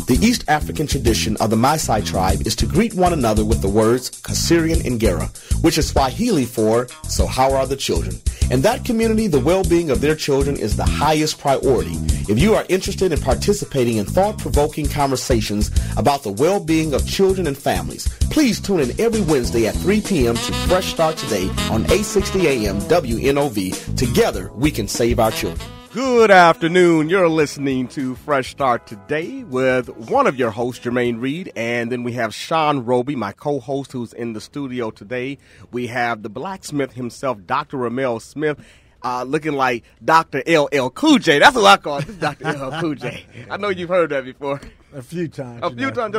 The East African tradition of the Maasai tribe is to greet one another with the words Kasirian Ngera, which is Swahili for, so how are the children? In that community, the well-being of their children is the highest priority. If you are interested in participating in thought-provoking conversations about the well-being of children and families, please tune in every Wednesday at 3 p.m. to Fresh Start Today on 860 AM WNOV. Together, we can save our children. Good afternoon. You're listening to Fresh Start Today with one of your hosts, Jermaine Reed, and then we have Sean Roby, my co-host, who's in the studio today. We have the blacksmith himself, Dr. Ramel Smith, looking like Dr. LL Cool J. That's what I call it. This is Dr. LL Cool J. I know you've heard that before. A few times. A few times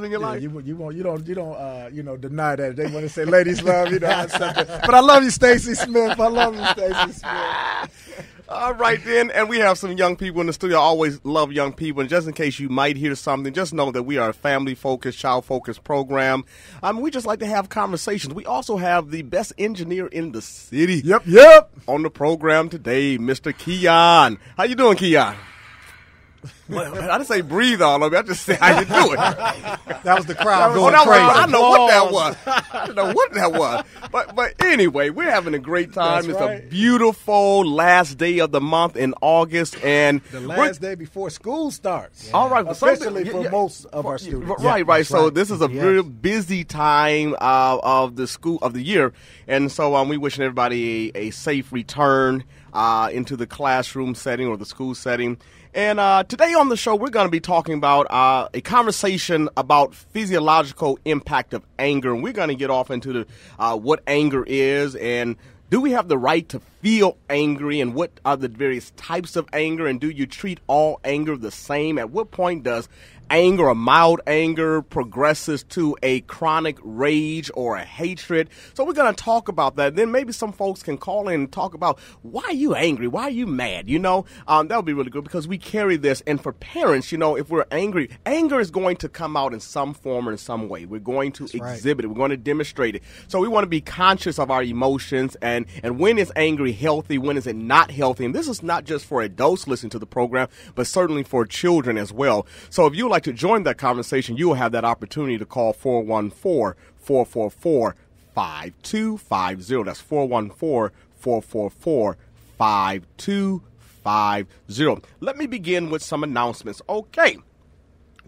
in your life. You don't deny that. They want to say ladies love, something. But I love you, Stacey Smith. I love you, Stacey Smith. All right, then, and we have some young people in the studio. I always love young people, and just in case you might hear something, just know that we are a family-focused, child-focused program. We just like to have conversations. We also have the best engineer in the city. Yep. On the program today, Mr. Keon. How you doing, Keon? Well, I didn't say breathe all of me. I just said how you doing. That was the crowd going crazy. I know what that was. I don't know what that was. But anyway, we're having a great time. That's right. A beautiful last day of the month in August, and the last day before school starts. Yeah. All right, officially for most of our students. Right. So this is a real busy time of the school of the year, and so we wishing everybody a safe return into the classroom setting or the school setting. And today on the show, we're going to be talking about a conversation about physiological impact of anger. And we're going to get off into the what anger is, and do we have the right to feel angry, and what are the various types of anger, and do you treat all anger the same? At what point does anger or mild anger progresses to a chronic rage or a hatred? So we're going to talk about that. Then maybe some folks can call in and talk about, why are you angry? Why are you mad? That would be really good, because we carry this. And for parents, if we're angry, anger is going to come out in some form or in some way. We're going to exhibit it. We're going to demonstrate it. So we want to be conscious of our emotions, and when is angry healthy? When is it not healthy? And this is not just for adults listening to the program, but certainly for children as well. So if you would like to join that conversation, you will have that opportunity to call 414-444-5250. That's 414-444-5250. Let me begin with some announcements. Okay.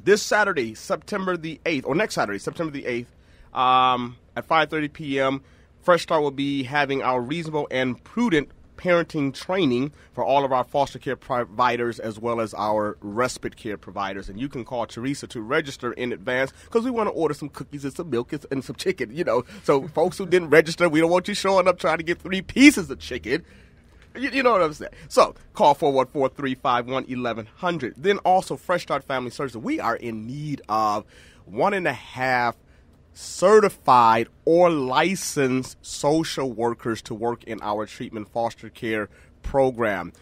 This Saturday, September the 8th, or next Saturday, September the 8th, at 5:30 p.m., Fresh Start will be having our reasonable and prudent parenting training for all of our foster care providers as well as our respite care providers. And you can call Teresa to register in advance, because we want to order some cookies and some milk and some chicken, So folks who didn't register, we don't want you showing up trying to get 3 pieces of chicken. You know what I'm saying? So call 414-351-1100. Then also Fresh Start Family Services. We are in need of 1.5 certified or licensed social workers to work in our treatment foster care program.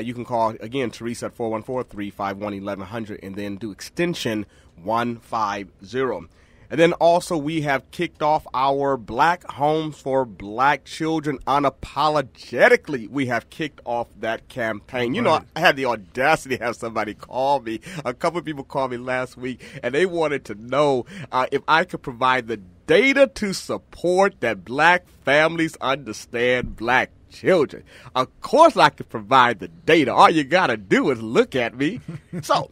You can call, again, Teresa at 414-351-1100 and then do extension 150. And then also we have kicked off our Black Homes for Black Children unapologetically. We have kicked off that campaign. I had the audacity to have somebody call me. A couple of people called me last week, and they wanted to know if I could provide the data to support that black families understand black children. Of course I could provide the data. All you got to do is look at me. So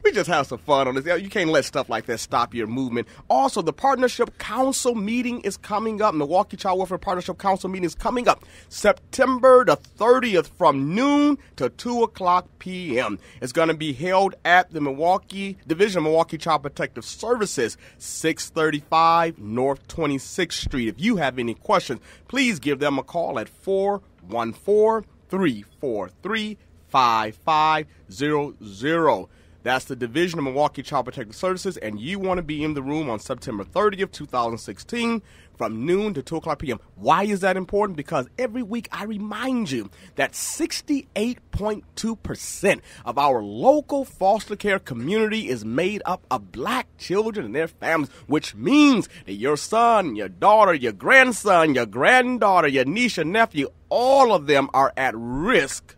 we just have some fun on this. You can't let stuff like that stop your movement. Also, the Partnership Council meeting is coming up. Milwaukee Child Welfare Partnership Council meeting is coming up September the 30th from noon to 2 o'clock p.m. It's going to be held at the Milwaukee Division of Milwaukee Child Protective Services, 635 North 26th Street. If you have any questions, please give them a call at 414-343-5500. That's the Division of Milwaukee Child Protective Services, and you want to be in the room on September 30th, 2016, from noon to 2 o'clock p.m. Why is that important? Because every week I remind you that 68.2% of our local foster care community is made up of black children and their families, which means that your son, your daughter, your grandson, your granddaughter, your niece, your nephew, all of them are at risk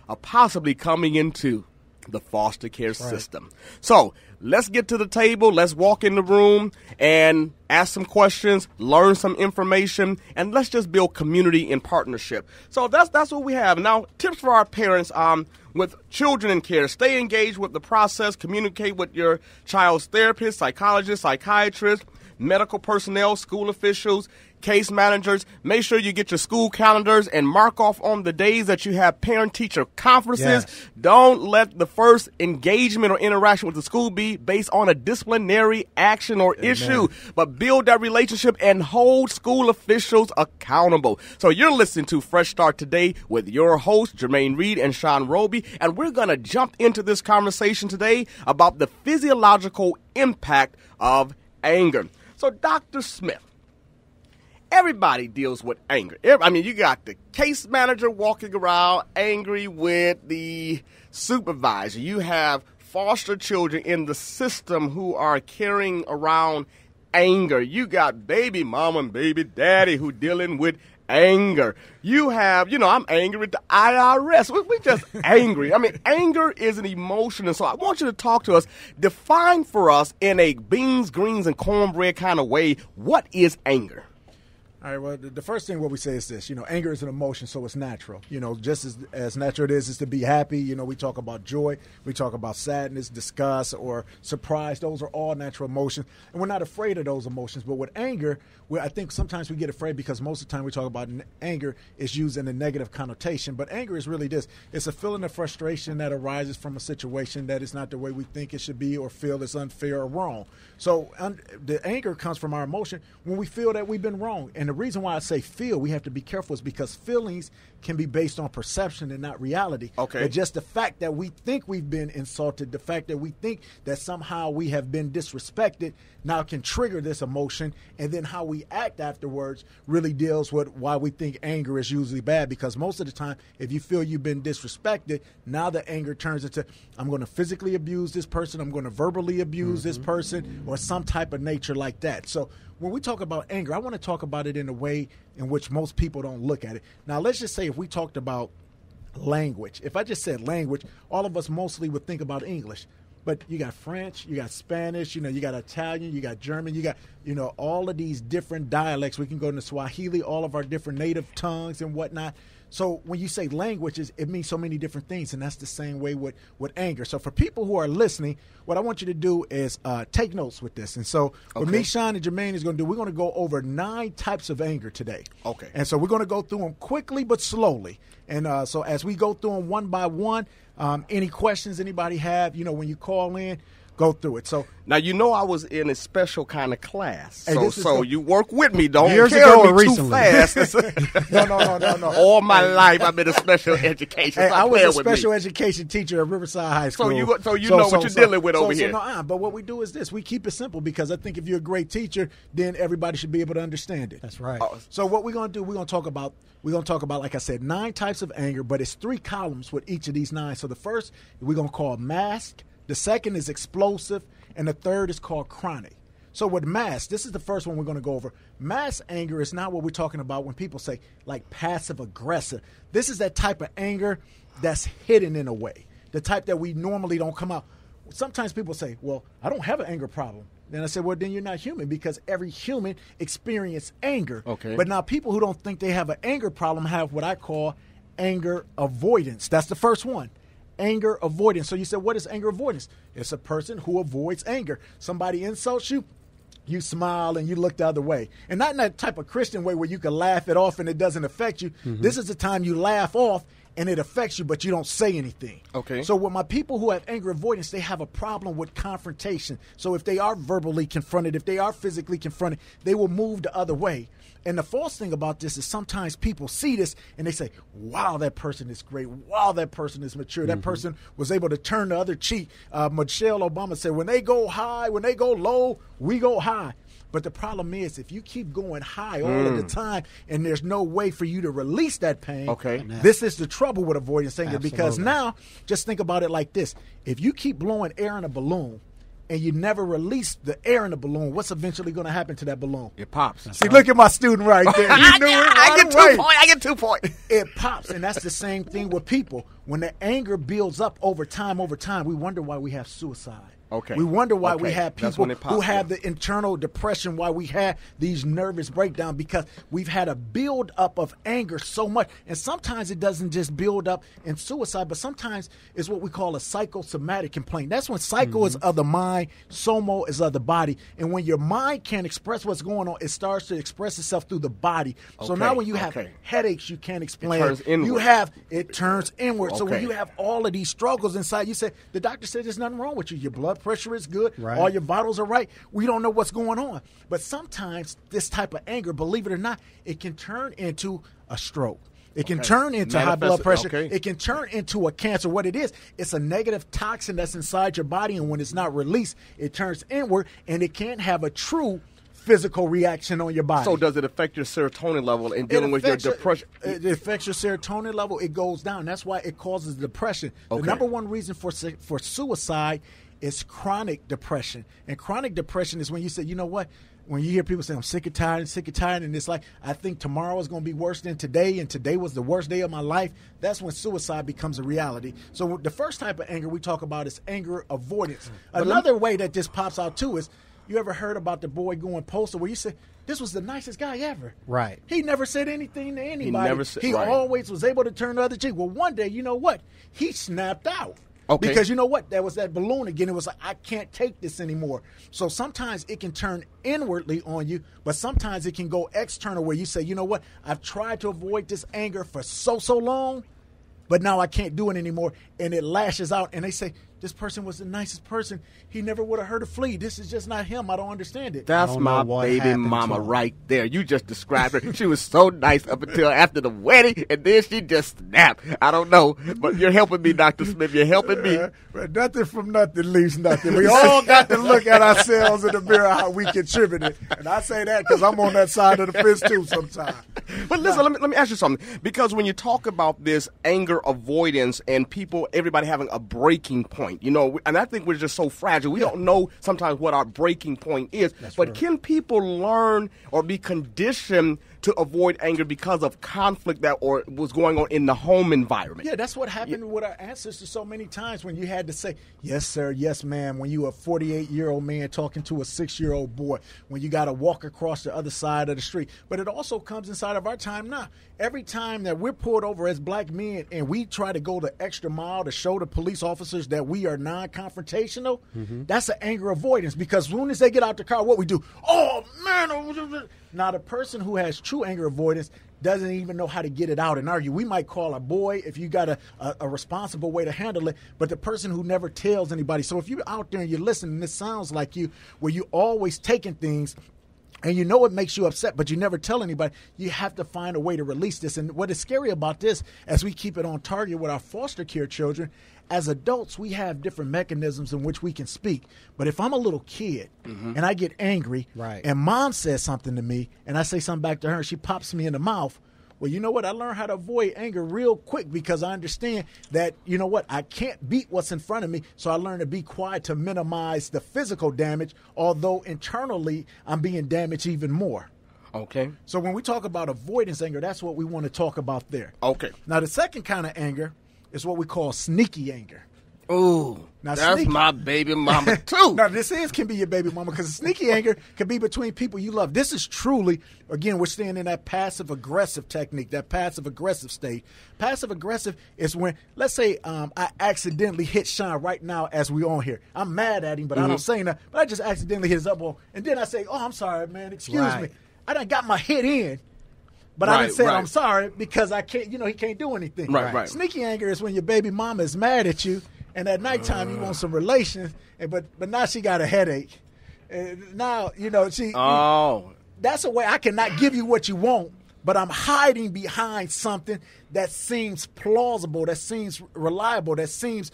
of possibly coming into the foster care system. So let's get to the table. Let's walk in the room and ask some questions, learn some information, and let's just build community and partnership. So that's what we have. Now, tips for our parents with children in care. Stay engaged with the process. Communicate with your child's therapist, psychologist, psychiatrist, medical personnel, school officials, case managers. Make sure you get your school calendars and mark off on the days that you have parent-teacher conferences. Yes. Don't let the first engagement or interaction with the school be based on a disciplinary action or issue, but build that relationship and hold school officials accountable. So you're listening to Fresh Start Today with your hosts, Jermaine Reed and Sean Roby, and we're going to jump into this conversation today about the physiological impact of anger. So, Dr. Smith, everybody deals with anger. I mean, you got the case manager walking around angry with the supervisor. You have foster children in the system who are carrying around anger. You got baby mama and baby daddy who dealing with anger. You have, I'm angry with the IRS. We just angry. I mean, anger is an emotion. And so I want you to talk to us, define for us in a beans, greens, and cornbread kind of way, what is anger? All right, well, the first thing what we say is this, anger is an emotion, so it's natural. Just as natural it is to be happy. We talk about joy, we talk about sadness, disgust, or surprise. Those are all natural emotions, and we're not afraid of those emotions. But with anger, I think sometimes we get afraid because most of the time we talk about anger is used in a negative connotation. But anger is really this. It's a feeling of frustration that arises from a situation that is not the way we think it should be or feel it's unfair or wrong. So the anger comes from our emotion when we feel that we've been wrong. And the reason why I say feel, we have to be careful, is because feelings can be based on perception and not reality. Okay. But just the fact that we think we've been insulted, the fact that we think that somehow we have been disrespected now can trigger this emotion, and then how we act afterwards really deals with why we think anger is usually bad. Because most of the time, if you feel you've been disrespected, now the anger turns into, I'm going to physically abuse this person, I'm going to verbally abuse this person, or some type of nature like that. So when we talk about anger, I want to talk about it in a way in which most people don't look at it. Now, let's just say if we talked about language, if I just said language, all of us mostly would think about English. But you got French, you got Spanish, you got Italian, you got German, you got, all of these different dialects. We can go into Swahili, all of our different native tongues and whatnot. So when you say languages, it means so many different things, and that's the same way with anger. So for people who are listening, what I want you to do is take notes with this. And so what me, Sean, and Jermaine is going to do, we're going to go over 9 types of anger today. Okay. And so we're going to go through them quickly but slowly. And so as we go through them one by one, any questions anybody have, when you call in, go through it. So now I was in a special kind of class. Hey, so you work with me. Don't years carry ago me or too fast. No. All my life I've been a special education. Hey, so I was a special education teacher at Riverside High School. So you know what you're dealing with over here. But what we do is this. We keep it simple, because I think if you're a great teacher, then everybody should be able to understand it. That's right. So what we're going to do, we're going to talk about, like I said, 9 types of anger, but it's 3 columns with each of these 9. So the first we're going to call mask. The second is explosive, and the third is called chronic. So with mass, this is the first one we're going to go over. Mass anger is not what we're talking about when people say like passive aggressive. This is that type of anger that's hidden in a way, the type that we normally don't come out. Sometimes people say, well, I don't have an anger problem. Then I said, well, then you're not human, because every human experiences anger. Okay. But now people who don't think they have an anger problem have what I call anger avoidance. That's the first one. Anger avoidance. So you said, what is anger avoidance? It's a person who avoids anger. Somebody insults you, you smile and you look the other way. And not in that type of Christian way where you can laugh it off and it doesn't affect you. This is the time you laugh off and it affects you, but you don't say anything. Okay. So with my people who have anger avoidance, they have a problem with confrontation. So if they are verbally confronted, if they are physically confronted, they will move the other way. And the false thing about this is sometimes people see this and they say, wow, that person is great. Wow, that person is mature. That person was able to turn the other cheek. Michelle Obama said, when they go high, when they go low, we go high. But the problem is, if you keep going high all of the time and there's no way for you to release that pain, this is the trouble with avoidance anger. Because now, just think about it like this. If you keep blowing air in a balloon and you never release the air in the balloon, what's eventually going to happen to that balloon? It pops. See, look at my student right there. He knew it I right get away. 2 points. I get 2 points. It pops, and that's the same thing with people. When the anger builds up over time, we wonder why we have suicide. Okay. We wonder why we Okay. have That's people when it pops, who have yeah. the internal depression, why we have these nervous breakdowns, because we've had a build up of anger so much. And sometimes it doesn't just build up in suicide, but sometimes it's what we call a psychosomatic complaint. That's when psycho is of the mind, somo is of the body. And when your mind can't express what's going on, it starts to express itself through the body. So Okay. now when you have Okay. headaches, you can't explain. turns inward. It turns inward. So when Okay. you have all of these struggles inside, you say, the doctor said there's nothing wrong with you. Your blood pressure is good. Right. All your vitals are right. We don't know what's going on. But sometimes this type of anger, believe it or not, it can turn into a stroke. It can turn into high blood pressure. Okay. It can turn into a cancer. What it is, it's a negative toxin that's inside your body, and when it's not released, it turns inward, and it can't have a true physical reaction on your body. So does it affect your serotonin level in dealing with your depression? It affects your serotonin level. It goes down. That's why it causes depression. Okay. The number one reason for suicide is chronic depression. And chronic depression is when you say, you know what? When you hear people say, I'm sick and tired, and it's like, I think tomorrow is going to be worse than today, and today was the worst day of my life, that's when suicide becomes a reality. So the first type of anger we talk about is anger avoidance. Another way that this pops out, too, is you ever heard about the boy going postal where you say, this was the nicest guy ever. Right. He never said anything to anybody. He right. always was able to turn the other cheek. Well, one day, you know what? He snapped out. Okay. Because you know what? There was that balloon again. It was like, I can't take this anymore. So sometimes it can turn inwardly on you, but sometimes it can go external where you say, you know what? I've tried to avoid this anger for so long, but now I can't do it anymore. And it lashes out. And they say, this person was the nicest person. He never would have hurt a flea. This is just not him. I don't understand it. That's don't my know what baby happened mama to him. right there. You just described her. She was so nice up until after the wedding, and then she just snapped. I don't know, but you're helping me, Dr. Smith. You're helping me. Nothing from nothing leaves nothing. We all got to look at ourselves in the mirror how we contributed. And I say that because I'm on that side of the fence too sometimes. But listen, let me ask you something. Because when you talk about this anger avoidance and people, everybody having a breaking point, you know, and I think we're just so fragile. We don't know sometimes what our breaking point is. But can people learn or be conditioned to avoid anger because of conflict that or was going on in the home environment? Yeah, that's what happened with our ancestors so many times when you had to say, yes, sir, yes, ma'am, when you a 48-year-old man talking to a 6-year-old boy, when you got to walk across the other side of the street. But it also comes inside of our time now. Every time that we're pulled over as black men and we try to go the extra mile to show the police officers that we are non-confrontational, that's an anger avoidance because as soon as they get out the car, what we do, oh, man. Now, the person who has true anger avoidance doesn't even know how to get it out and argue. We might call a boy if you got a responsible way to handle it, but the person who never tells anybody. So if you're out there and you're listening, this sounds like you, where you always taking things and you know it makes you upset, but you never tell anybody, you have to find a way to release this. And what is scary about this, as we keep it on target with our foster care children, as adults, we have different mechanisms in which we can speak. But if I'm a little kid and I get angry and mom says something to me and I say something back to her and she pops me in the mouth, well, you know what? I learned how to avoid anger real quick because I understand that, you know what? I can't beat what's in front of me. So I learned to be quiet to minimize the physical damage, although internally I'm being damaged even more. Okay. So when we talk about avoidance anger, that's what we want to talk about there. Okay. Now, the second kind of anger is what we call sneaky anger. Ooh, Now, that's sneaky. my baby mama too. Now, can be your baby mama because sneaky anger can be between people you love. This is truly, again, we're staying in that passive-aggressive technique, that passive-aggressive state. Passive-aggressive is when, let's say I accidentally hit Sean right now as we on here. I'm mad at him, but I don't say nothing. But I just accidentally hit his elbow. And then I say, oh, I'm sorry, man, excuse me. I done got my hit in. But I didn't say I'm sorry because I can't, he can't do anything. Right. Sneaky anger is when your baby mama is mad at you and at nighttime you want some relations, but now she got a headache. Now, she. Oh. That's a way I cannot give you what you want, but I'm hiding behind something that seems plausible, that seems reliable, that seems,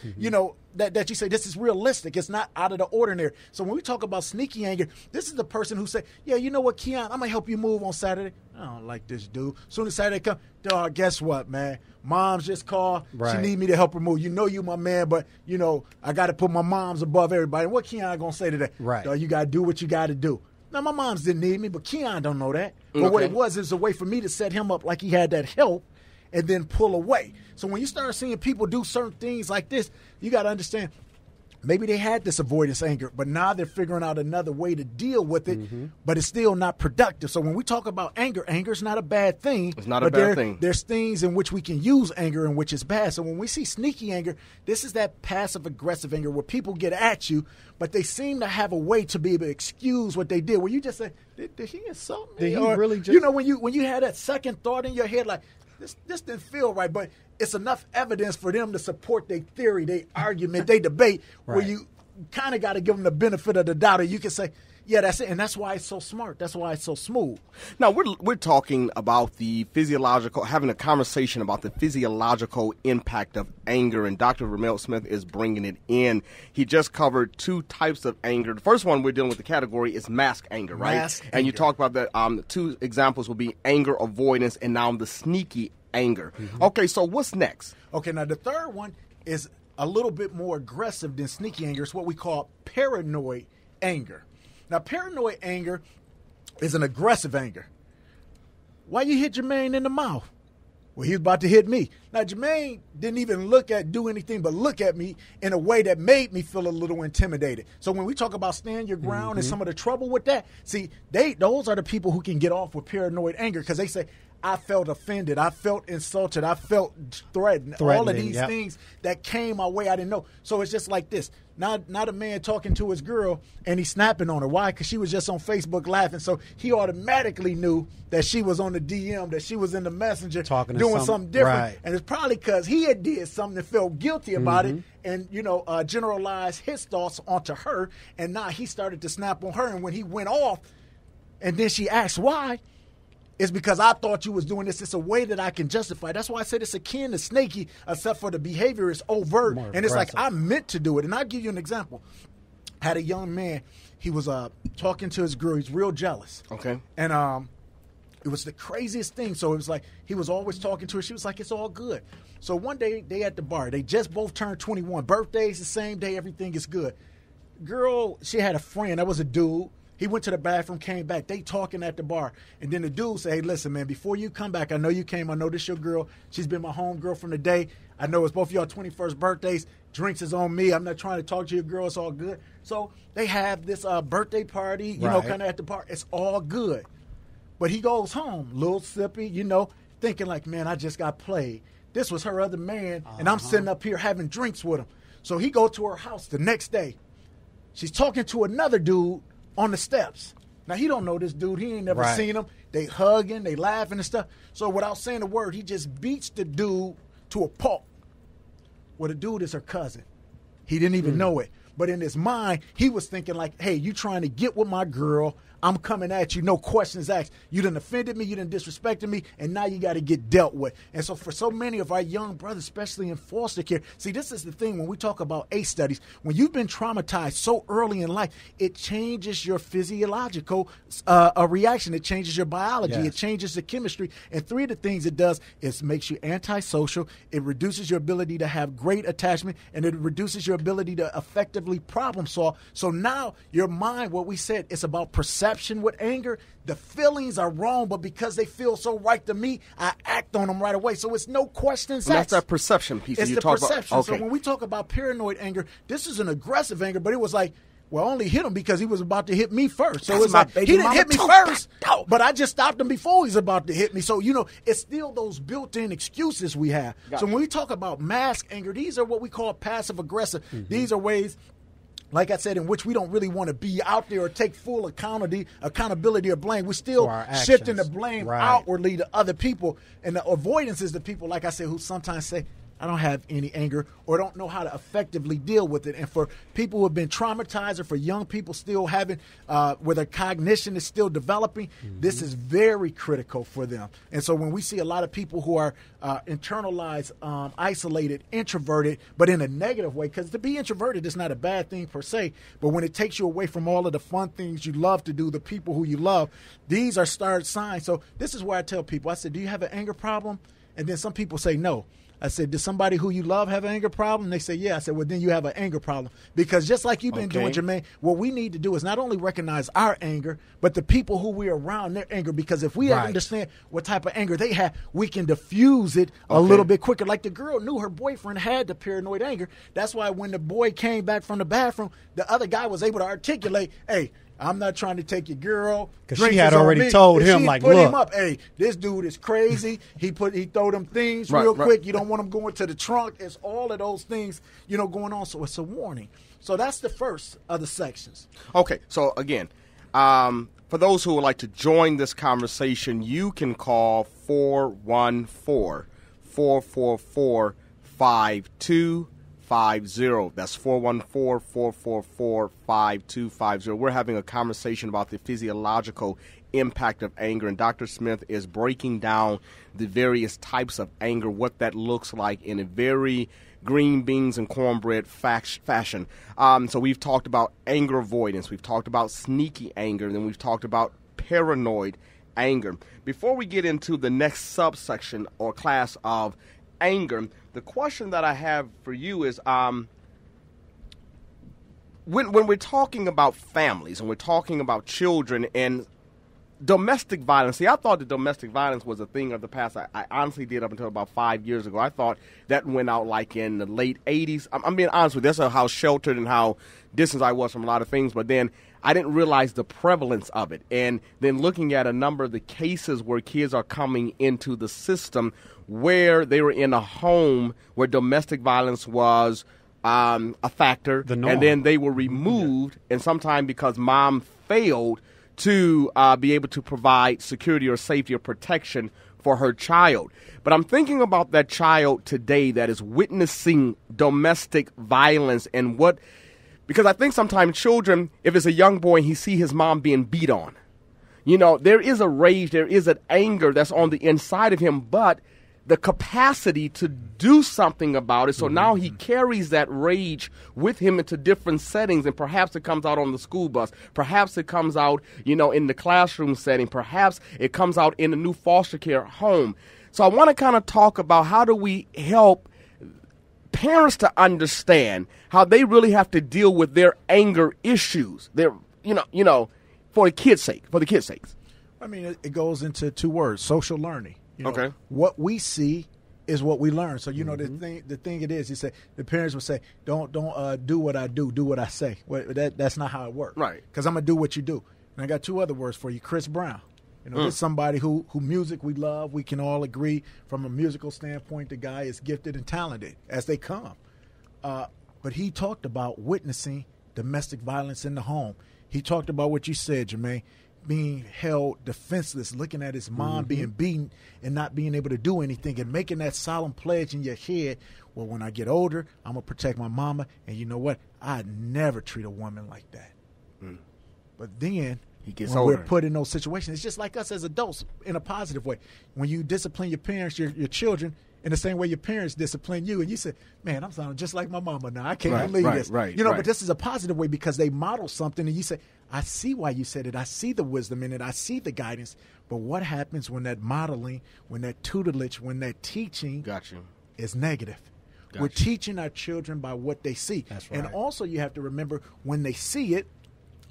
that you say this is realistic. It's not out of the ordinary. So when we talk about sneaky anger, this is the person who say, yeah, you know what, Keon, I'm going to help you move on Saturday. I don't like this dude. Soon as Saturday comes, dog, guess what, man? Mom's just called. Right. She need me to help her move. You know you my man, but, I got to put my moms above everybody. What Keon going to say today? Right. Dog, you got to do what you got to do. Now, my moms didn't need me, but Keon don't know that. But what it was a way for me to set him up like he had that help and then pull away. So when you start seeing people do certain things like this, you got to understand, maybe they had this avoidance anger, but now they're figuring out another way to deal with it, but it's still not productive. So when we talk about anger, anger is not a bad thing. It's not a bad thing. There's things in which we can use anger in which is bad. So when we see sneaky anger, this is that passive-aggressive anger where people get at you, but they seem to have a way to be able to excuse what they did, where you just say, did he insult me? Did he really just... when you had that second thought in your head, like, this didn't feel right, but it's enough evidence for them to support their theory, their argument, their debate, where you kind of got to give them the benefit of the doubt. And you can say, yeah, that's it. And that's why it's so smart. That's why it's so smooth. Now, we're talking about the physiological, having a conversation about the physiological impact of anger, and Dr. Ramel Smith is bringing it in. He just covered two types of anger. The first one we're dealing with, the category, is mask anger, right? Mask and you talked about that. The two examples will be anger avoidance and now the sneaky anger. Okay, so what's next? Okay, now the third one is a little bit more aggressive than sneaky anger. It's what we call paranoid anger. Now, paranoid anger is an aggressive anger. Why you hit Jermaine in the mouth? Well, he was about to hit me. Now, Jermaine didn't even do anything but look at me in a way that made me feel a little intimidated. So when we talk about stand your ground and some of the trouble with that, see, those are the people who can get off with paranoid anger because they say, I felt offended. I felt insulted. I felt threatened. All of these things that came my way, I didn't know. So it's just like this. Not a man talking to his girl and he's snapping on her. Why? Because she was just on Facebook laughing. So he automatically knew that she was on the DM, that she was in the messenger doing something different. Right. And it's probably because he had did something and felt guilty about it and, generalized his thoughts onto her. And now he started to snap on her. And when he went off and then she asked why, it's because I thought you was doing this. It's a way that I can justify. That's why I said it's akin to snaky, except for the behavior is overt. And it's like I meant to do it. And I'll give you an example. I had a young man. He was talking to his girl. He's real jealous. Okay. And it was the craziest thing. So it was like he was always talking to her. She was like, it's all good. So one day they at the bar. They just both turned 21. Birthdays the same day. Everything is good. Girl, she had a friend. That was a dude. He went to the bathroom, came back. They talking at the bar. And then the dude said, hey, listen, man, before you come back, I know you came. I know this your girl. She's been my home girl from the day. I know it's both of y'all 21st birthdays. Drinks is on me. I'm not trying to talk to your girl. It's all good. So they have this birthday party, kind of at the bar. It's all good. But he goes home, little sippy, thinking like, man, I just got played. This was her other man, and I'm sitting up here having drinks with him. So he go to her house the next day. She's talking to another dude on the steps. Now, he don't know this dude. He ain't never seen him. They hugging, they laughing and stuff. So without saying a word, he just beats the dude to a pulp. Well, the dude is her cousin. He didn't even know it. But in his mind, he was thinking like, hey, you trying to get with my girl. I'm coming at you, no questions asked. You done offended me, you done disrespected me, and now you got to get dealt with. And so for so many of our young brothers, especially in foster care, see, this is the thing when we talk about ACE studies. When you've been traumatized so early in life, it changes your physiological reaction. It changes your biology. It changes the chemistry. And three of the things it does is makes you antisocial. It reduces your ability to have great attachment, and it reduces your ability to effectively problem solve. So now your mind, what we said, it's about perception with anger. The feelings are wrong, but because they feel so right to me, I act on them right away. So it's no questions asked. That's that perception piece. It's you the talk perception. About. Okay. So when we talk about paranoid anger, this is an aggressive anger, but it was like, well, I only hit him because he was about to hit me first. So it's like, he didn't hit me first, but I just stopped him before he was about to hit me. So, it's still those built-in excuses we have. So when we talk about mask anger, these are what we call passive-aggressive. These are ways, like I said, in which we don't really want to be out there or take full accountability or blame. We're still shifting the blame outwardly to other people. And the avoidance is the people, like I said, who sometimes say, I don't have any anger, or don't know how to effectively deal with it. And for people who have been traumatized, or for young people still having, where their cognition is still developing, this is very critical for them. And so when we see a lot of people who are internalized, isolated, introverted, but in a negative way, because to be introverted is not a bad thing per se, but when it takes you away from all of the fun things you love to do, the people who you love, these are started signs. So this is where I tell people, I said, do you have an anger problem? And then some people say no. I said, does somebody who you love have an anger problem? They say, yeah. I said, well, then you have an anger problem. Because just like you've been doing, Jermaine, what we need to do is not only recognize our anger, but the people who we're around, their anger. Because if we understand what type of anger they have, we can diffuse it a little bit quicker. Like the girl knew her boyfriend had the paranoid anger. That's why when the boy came back from the bathroom, the other guy was able to articulate, hey, I'm not trying to take your girl. Because she had already told him, like, put look. him up. Hey, this dude is crazy. He throw them things real quick. You don't want him going to the trunk. It's all of those things, going on. So it's a warning. So that's the first of the sections. Okay. So again, for those who would like to join this conversation, you can call 414-444-5250. That's 414-444-5250. We're having a conversation about the physiological impact of anger, and Dr. Smith is breaking down the various types of anger, what that looks like in a very green beans and cornbread fashion. So we've talked about anger avoidance, we've talked about sneaky anger, and then we've talked about paranoid anger. Before we get into the next subsection or class of anger, the question that I have for you is, when we're talking about families and we're talking about children and domestic violence, see, I thought that domestic violence was a thing of the past. I honestly did up until about 5 years ago. I thought that went out like in the late 80s. I'm being honest with you. That's how sheltered and how distant I was from a lot of things. But then I didn't realize the prevalence of it. And then looking at a number of the cases where kids are coming into the system where they were in a home where domestic violence was a factor, and then they were removed, and sometimes because mom failed to be able to provide security or safety or protection for her child. But I'm thinking about that child today that is witnessing domestic violence and because I think sometimes children, if it's a young boy and he see his mom being beat on, there is a rage, there is an anger that's on the inside of him, but the capacity to do something about it. So now he carries that rage with him into different settings, and perhaps it comes out on the school bus. Perhaps it comes out, in the classroom setting. Perhaps it comes out in a new foster care home. So I want to kind of talk about how do we help parents to understand how they really have to deal with their anger issues. Their, for the kids' sake, I mean, it goes into two words: social learning. Okay. What we see is what we learn. So the thing it is, you say the parents would say, don't do what I do what I say. Well, that's not how it works. Right. Because I'm gonna do what you do. And I got two other words for you: Chris Brown. This is somebody who music we love. We can all agree from a musical standpoint, the guy is gifted and talented as they come. But he talked about witnessing domestic violence in the home. He talked about what you said, Jermaine. Being held defenseless, looking at his mom being beaten and not being able to do anything, and making that solemn pledge in your head, well, when I get older, I'm going to protect my mama, and you know what? I'd never treat a woman like that. But then he gets when older, we're put in those situations, it's just like us as adults in a positive way. When you discipline your parents, your children, in the same way your parents discipline you, and you say, man, I'm sounding just like my mama now. I can't believe this. But this is a positive way because they model something, and you say, I see why you said it. I see the wisdom in it. I see the guidance. But what happens when that modeling, when that tutelage, when that teaching is negative? We're teaching our children by what they see. That's right. And also you have to remember when they see it,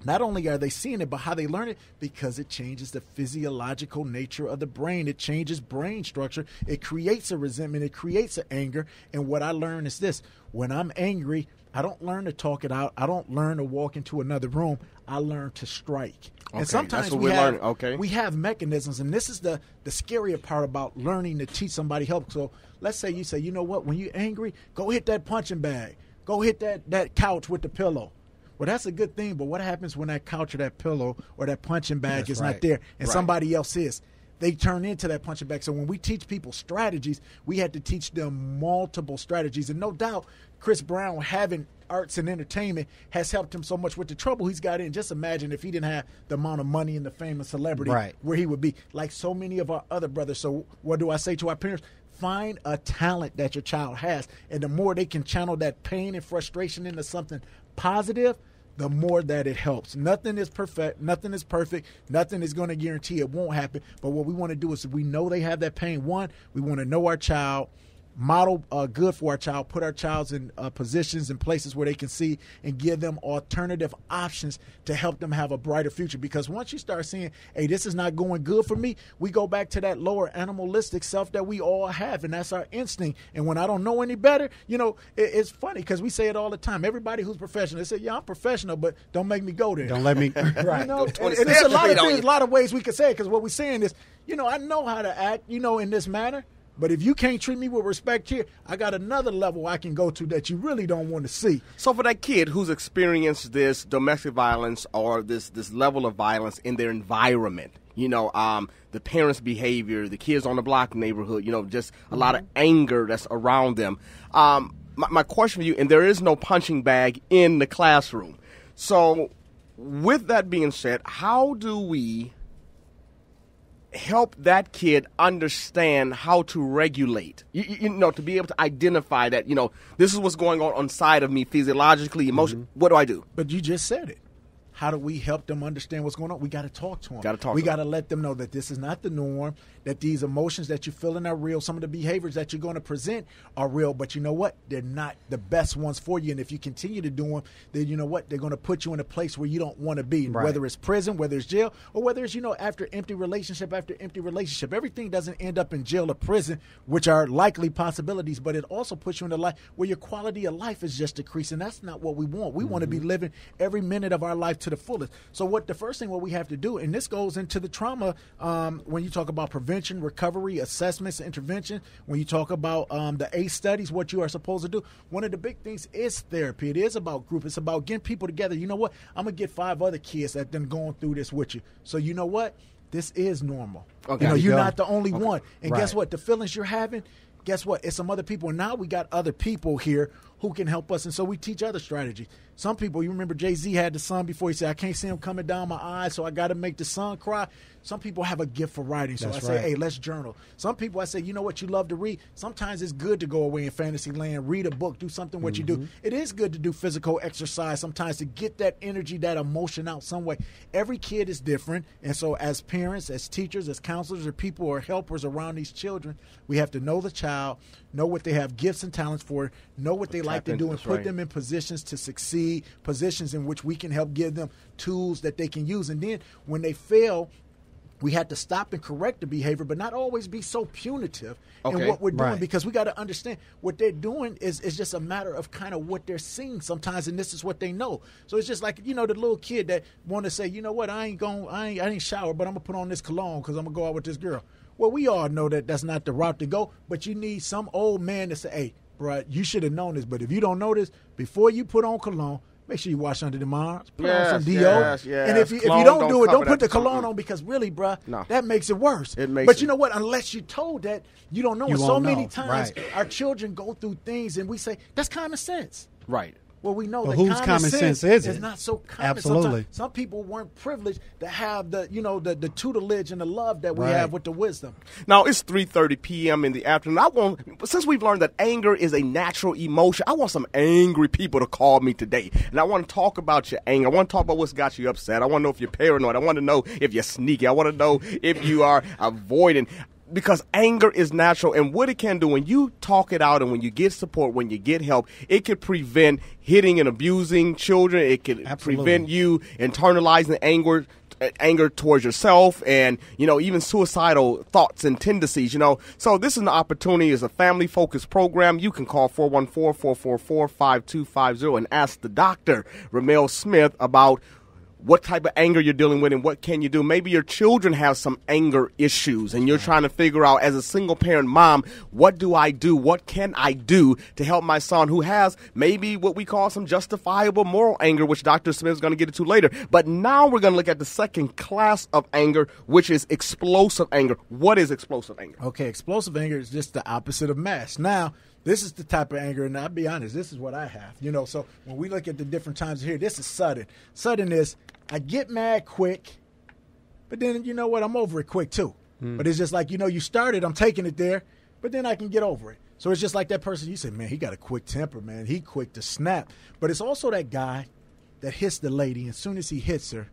not only are they seeing it, but how they learn it, because it changes the physiological nature of the brain. It changes brain structure. It creates a resentment. It creates an anger. And what I learn is this: when I'm angry, I don't learn to talk it out. I don't learn to walk into another room. I learn to strike. Okay, and sometimes we have mechanisms, and this is the scarier part about learning to teach somebody help. So let's say you say, you know what, when you're angry, go hit that punching bag. Go hit that couch with the pillow. Well, that's a good thing, but what happens when that couch or that pillow or that punching bag is not there and somebody else is? they turn into that punching bag. So when we teach people strategies, we had to teach them multiple strategies. And no doubt, Chris Brown having arts and entertainment has helped him so much with the trouble he's got in. Just imagine if he didn't have the amount of money and the fame and celebrity, where he would be, like so many of our other brothers. So what do I say to our parents? Find a talent that your child has, and the more they can channel that pain and frustration into something positive, the more that it helps. Nothing is perfect. Nothing is perfect. Nothing is going to guarantee it won't happen. But what we want to do is, if we know they have that pain, one, we want to know our child, model good for our child, put our child in positions and places where they can see, and give them alternative options to help them have a brighter future. Because once you start seeing, hey, this is not going good for me, we go back to that lower animalistic self that we all have, and that's our instinct. And when I don't know any better, it's funny because we say it all the time. Everybody who's professional, they say, yeah, I'm professional, but don't make me go there. Don't let me. Right. And there's a lot of things, a lot of ways we could say it, because what we're saying is, I know how to act, in this manner. But if you can't treat me with respect here, I got another level I can go to that you really don't want to see. So for that kid who's experienced this domestic violence or this level of violence in their environment, the parents' behavior, the kids on the block neighborhood, just a lot of anger that's around them. My question for you, and there is no punching bag in the classroom. So with that being said, how do we help that kid understand how to regulate, to be able to identify that, this is what's going on inside of me physiologically, emotionally. What do I do? But you just said it. How do we help them understand what's going on? We got to talk to them. We got to let them know that this is not the norm, that these emotions that you're feeling are real. Some of the behaviors that you're going to present are real, but you know what? They're not the best ones for you. And if you continue to do them, then you know what? They're going to put you in a place where you don't want to be, whether it's prison, whether it's jail, or whether it's, after empty relationship after empty relationship. Everything doesn't end up in jail or prison, which are likely possibilities, but it also puts you in a life where your quality of life is just decreasing. That's not what we want. We want to be living every minute of our life to the fullest. So the first thing we have to do, and this goes into the trauma, when you talk about prevention, recovery, assessments, intervention, when you talk about the ACE studies, what you are supposed to do, one of the big things is therapy. It is about group. It's about getting people together. You know what? I'm going to get 5 other kids that done going through this with you. So you know what? This is normal. Okay. You're not the only one. And guess what? The feelings you're having, guess what? It's some other people. And now we got other people here who can help us. And so we teach other strategies. Some people, you remember Jay-Z had the sun before. He said, I can't see him coming down my eyes, so I got to make the sun cry. Some people have a gift for writing. So I say, hey, let's journal. Some people, I say, you know what, you love to read. Sometimes it's good to go away in fantasy land, read a book, do something what you do. It is good to do physical exercise sometimes to get that energy, that emotion out some way. Every kid is different. And so as parents, as teachers, as counselors, or people or helpers around these children, we have to know the child, know what they have gifts and talents for, know what they like to do, and put them in positions to succeed, positions in which we can help give them tools that they can use. And then when they fail, we had to stop and correct the behavior, but not always be so punitive in what we're doing, because we got to understand what they're doing is just a matter of kind of what they're seeing sometimes, and this is what they know. So it's just like, the little kid that want to say, you know what, I ain't shower, but I'm going to put on this cologne because I'm going to go out with this girl. Well, we all know that that's not the route to go, but you need some old man to say, hey, bro, you should have known this, but if you don't know this, before you put on cologne, make sure you wash under the arms, put on some DO. And if you don't do it, don't put the cologne on, because really, bruh, that makes it worse. But you know what? Unless you're told that, you don't know. And so many times our children go through things and we say, that's common sense. Right. Well, we know but that whose common sense is it? It's not so common. Absolutely. Sometimes some people weren't privileged to have the tutelage and the love that we have with the wisdom. Now, it's 3:30 p.m. in the afternoon. Since we've learned that anger is a natural emotion, I want some angry people to call me today. And I want to talk about your anger. I want to talk about what's got you upset. I want to know if you're paranoid. I want to know if you're sneaky. I want to know if you are avoiding. Because anger is natural, and what it can do when you talk it out and when you get support, when you get help, it could prevent hitting and abusing children. It could prevent you internalizing anger towards yourself, and even suicidal thoughts and tendencies. So this is an opportunity. It's a family-focused program. You can call 414-444-5250 and ask the doctor, Ramel Smith, about what type of anger you're dealing with and what can you do. Maybe your children have some anger issues and you're trying to figure out, as a single parent mom, what do I do? What can I do to help my son who has maybe what we call some justifiable moral anger, which Dr. Smith is going to get into later. But now we're going to look at the second class of anger, which is explosive anger. What is explosive anger? Okay, explosive anger is just the opposite of mass. Now, this is the type of anger, and I'll be honest, this is what I have. So when we look at the different times here, this is sudden. Sudden is, I get mad quick, but then, you know what, I'm over it quick too. But it's just like, you started, I'm taking it there, but then I can get over it. So it's just like that person, you say, man, he got a quick temper, man. He quick to snap. But it's also that guy that hits the lady, and as soon as he hits her,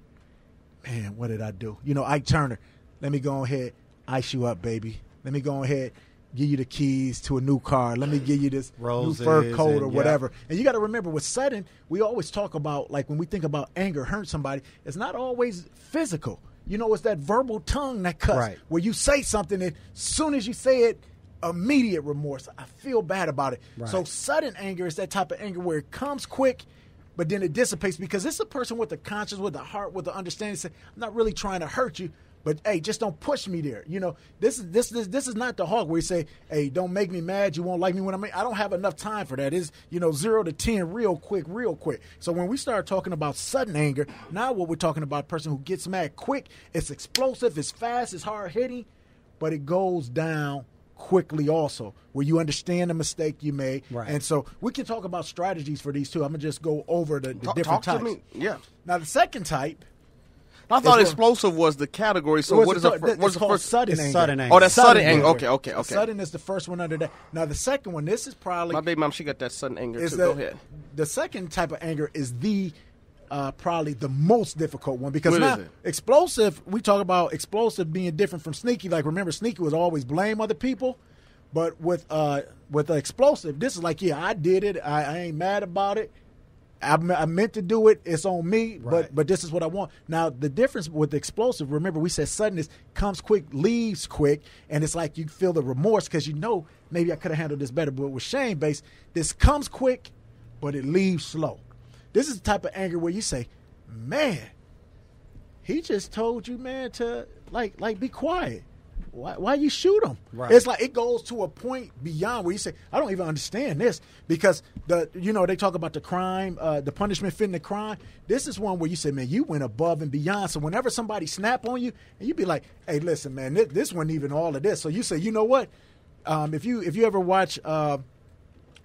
man, what did I do? Ike Turner, let me go ahead, ice you up, baby. Let me go ahead, give you the keys to a new car. Let me give you this Roses new fur coat or whatever. Yeah. And you got to remember, with sudden, we always talk about, like when we think about anger, hurt somebody, it's not always physical. It's that verbal tongue that cuts. Right. Where you say something, and as soon as you say it, immediate remorse. I feel bad about it. Right. So sudden anger is that type of anger where it comes quick, but then it dissipates, because it's a person with a conscience, with a heart, with an understanding. Say, I'm not really trying to hurt you, but hey, just don't push me there. This is not the hawk where you say, hey, don't make me mad. You won't like me when I don't have enough time for that. It's 0 to 10 real quick. So when we start talking about sudden anger, now what we're talking about, a person who gets mad quick, it's explosive, it's fast, it's hard hitting, but it goes down quickly also, where you understand the mistake you made. Right. And so we can talk about strategies for these too. I'm going to just go over the different types. To me. Yeah. Now, the second type, I thought explosive was the category. So what is the first? Sudden anger. Sudden anger. Oh, that's sudden anger. Okay. Sudden is the first one under that. Now, the second one, this is probably... My baby mom, she got that sudden anger too. Go ahead. The second type of anger is probably the most difficult one, because what now is it? Explosive, we talk about explosive being different from sneaky. Like, remember, sneaky was always blame other people. But with explosive, this is like, yeah, I did it. I ain't mad about it. I meant to do it. It's on me, right. but this is what I want. Now, the difference with the explosive, remember, we said suddenness comes quick, leaves quick, and it's like you feel the remorse because maybe I could have handled this better. But with shame-based, this comes quick, but it leaves slow. This is the type of anger where you say, man, he just told you, man, to like be quiet. Why you shoot him? Right. It's like it goes to a point beyond where you say, I don't even understand this, because they talk about the crime, the punishment fitting the crime. This is one where you say, man, you went above and beyond. So whenever somebody snap on you, and you be like, hey, listen, man, this wasn't even all of this. So you say, you know what? If you ever watch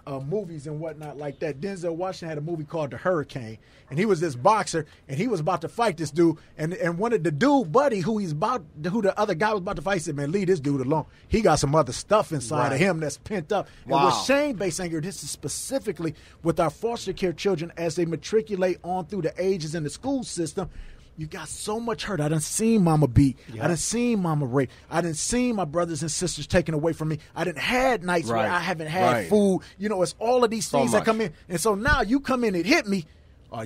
movies and whatnot like that, Denzel Washington had a movie called The Hurricane, and he was this boxer, and he was about to fight this dude, and one of the dude buddy who the other guy was about to fight, he said, man, leave this dude alone. He got some other stuff inside of him that's pent up. Wow. And with shame-based anger, this is specifically with our foster care children as they matriculate on through the ages in the school system. You got so much hurt. I done seen mama beat. Yeah. I done seen mama rape. I done seen my brothers and sisters taken away from me. I done had nights where I haven't had food. It's all of these things that come in. And so now you come in and hit me.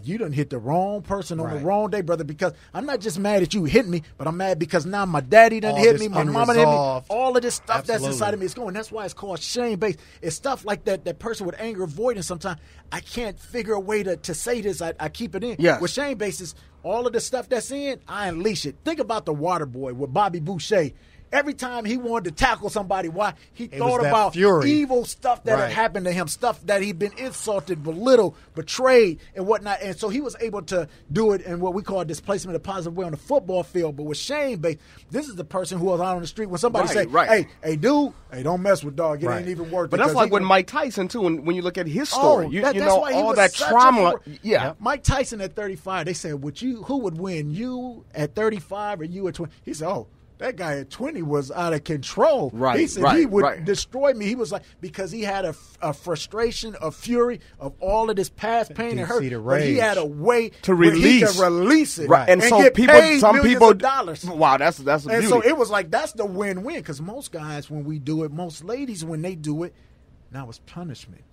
You done hit the wrong person on the wrong day, brother, because I'm not just mad at you hitting me, but I'm mad because now my daddy done hit me, my mama done hit me. All of this stuff that's inside of me is going. That's why it's called shame-based. It's stuff like that person with anger avoidance sometimes. I can't figure a way to say this. I keep it in. Yes. With shame-based is all of the stuff that's in, I unleash it. Think about the Water Boy with Bobby Boucher. Every time he wanted to tackle somebody, why he thought about fury. Evil stuff that had happened to him, stuff that he'd been insulted, belittled, betrayed, and whatnot. And so he was able to do it in what we call displacement, a positive way on the football field. But with shame-based, this is the person who was out on the street when somebody say, hey, dude, hey, don't mess with dog. It ain't even worth it. But that's like with Mike Tyson, too, when you look at his story. That's why he all was that such trauma. Mike Tyson at 35, they said, who would win, you at 35 or you at 20? He said, that guy at 20 was out of control. Right, he said he would destroy me. He was like, because he had a frustration, a fury of all of this past pain and hurt. But he had a way to release. He could release it. Right. And so get paid some people of dollars. Wow, that's a and beauty. so it was like, that's the win-win, because most guys, when we do it, most ladies, when they do it, now it's punishment.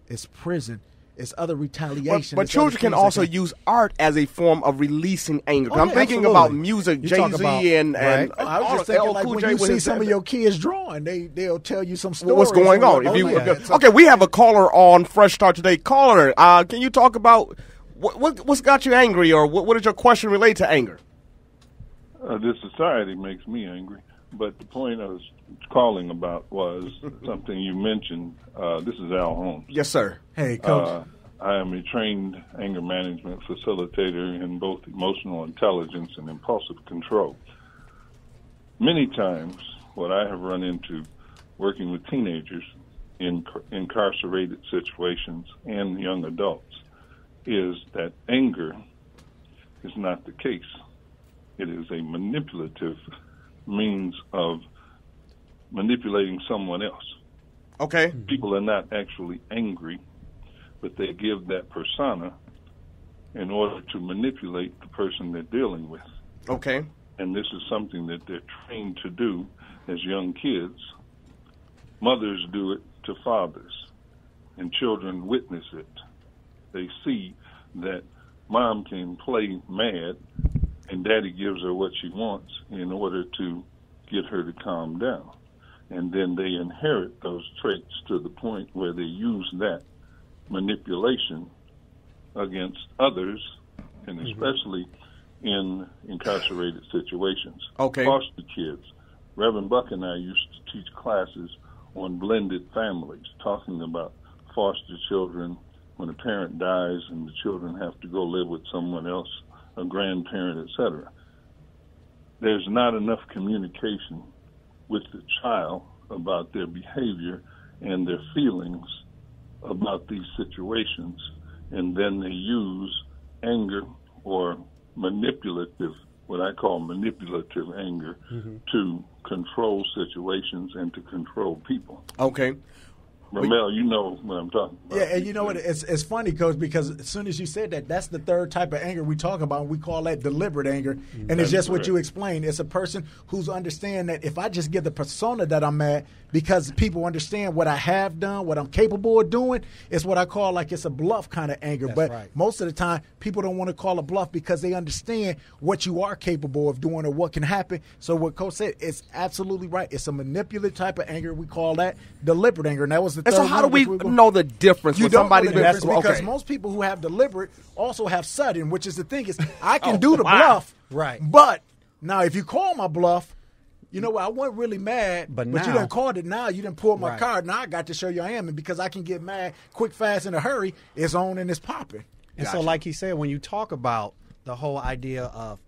It's prison. It's other retaliation. But children can also use art as a form of releasing anger. I'm thinking about music, Jay-Z and I was just thinking, like, when you see some of your kids drawing, they'll tell you some stories. What's going on? Okay, we have a caller on Fresh Start today. Caller, can you talk about what's got you angry, or what does your question relate to anger? This society makes me angry. But the point I was calling about was something you mentioned. This is Al Holmes. Yes, sir. Hey, Coach. I am a trained anger management facilitator in both emotional intelligence and impulsive control. Many times, what I have run into working with teenagers in incarcerated situations and young adults is that anger is not the case. It is a manipulative means of manipulating someone else. Okay. People are not actually angry, but they give that persona in order to manipulate the person they're dealing with. Okay. And this is something that they're trained to do as young kids. Mothers do it to fathers, and children witness it. They see that mom can play mad, and daddy gives her what she wants in order to get her to calm down. And then they inherit those traits to the point where they use that manipulation against others, and especially in incarcerated situations. Okay. Foster kids. Reverend Buck and I used to teach classes on blended families, talking about foster children when a parent dies and the children have to go live with someone else, a grandparent, etc. There's not enough communication with the child about their behavior and their feelings about these situations, and then they use anger or manipulative, what I call manipulative anger, to control situations and to control people. Okay. Ramel, you know what I'm talking about. Yeah, and you know what? It's funny, Coach, because as soon as you said that, that's the third type of anger we talk about. We call that deliberate anger, and it's just what you explained. It's a person who's understand that if I just give the persona that I'm at, because people understand what I have done, what I'm capable of doing, it's what I call like it's a bluff kind of anger. That's but right. most of the time, people don't want to call a bluff because they understand what you are capable of doing or what can happen. So what Coach said, it's absolutely right. It's a manipulative type of anger. We call that deliberate anger, and that was the And third so how one, do we which we're know the difference you when don't somebody's know the difference been because okay. most people who have deliberate also have sudden, which is the thing is I can do the bluff, Right. But now if you call my bluff, you know what? I wasn't really mad, But you now- done called it. Now you done pulled my Right. card. Now I got to show you I am, and because I can get mad quick, fast, in a hurry, it's on and it's popping. And so, like he said, when you talk about the whole idea of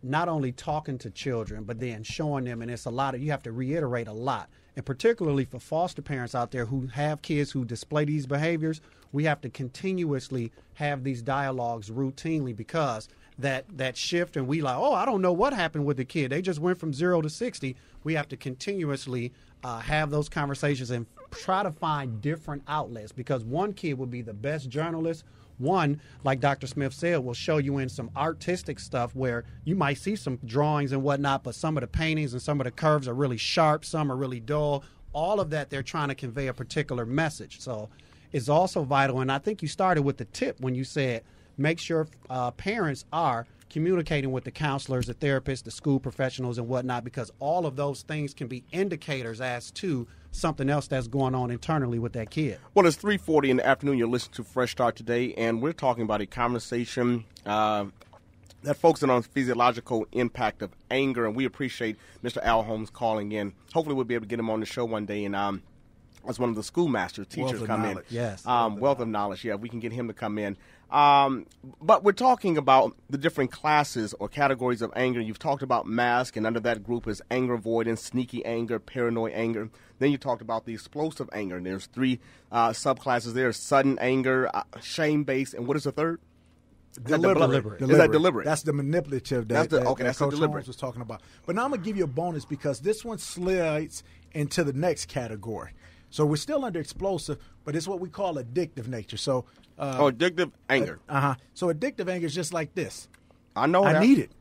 not only talking to children, but then showing them, and it's a lot of, you have to reiterate a lot. And particularly for foster parents out there who have kids who display these behaviors, we have to continuously have these dialogues routinely because that shift, and we like, oh, I don't know what happened with the kid. They just went from 0 to 60. We have to continuously have those conversations and try to find different outlets because one kid would be the best journalist. One, like Dr. Smith said, will show you in some artistic stuff where you might see some drawings and whatnot, but some of the paintings and some of the curves are really sharp, some are really dull. All of that, they're trying to convey a particular message. So it's also vital, and I think you started with the tip when you said make sure parents are communicating with the counselors, the therapists, the school professionals, and whatnot, because all of those things can be indicators as to something else that's going on internally with that kid. Well, it's 3:40 in the afternoon. You're listening to Fresh Start today, and we're talking about a conversation that focuses on physiological impact of anger, and we appreciate Mr. Al Holmes calling in. Hopefully we'll be able to get him on the show one day, and as one of the schoolmasters, teachers come in. Yes. Wealth of knowledge. Yeah, we can get him to come in. But we're talking about the different classes or categories of anger. You've talked about mask, and under that group is anger avoidance, sneaky anger, paranoid anger. Then you talked about the explosive anger. And there's three subclasses there: sudden anger, shame-based, and what is the third? Deliberate. Is that deliberate? That's the manipulative That's that the Coach deliberate. Holmes was talking about. But now I'm going to give you a bonus because this one slides into the next category. So we're still under explosive, but it's what we call addictive nature. So addictive anger. So addictive anger is just like this. I know I that. need it.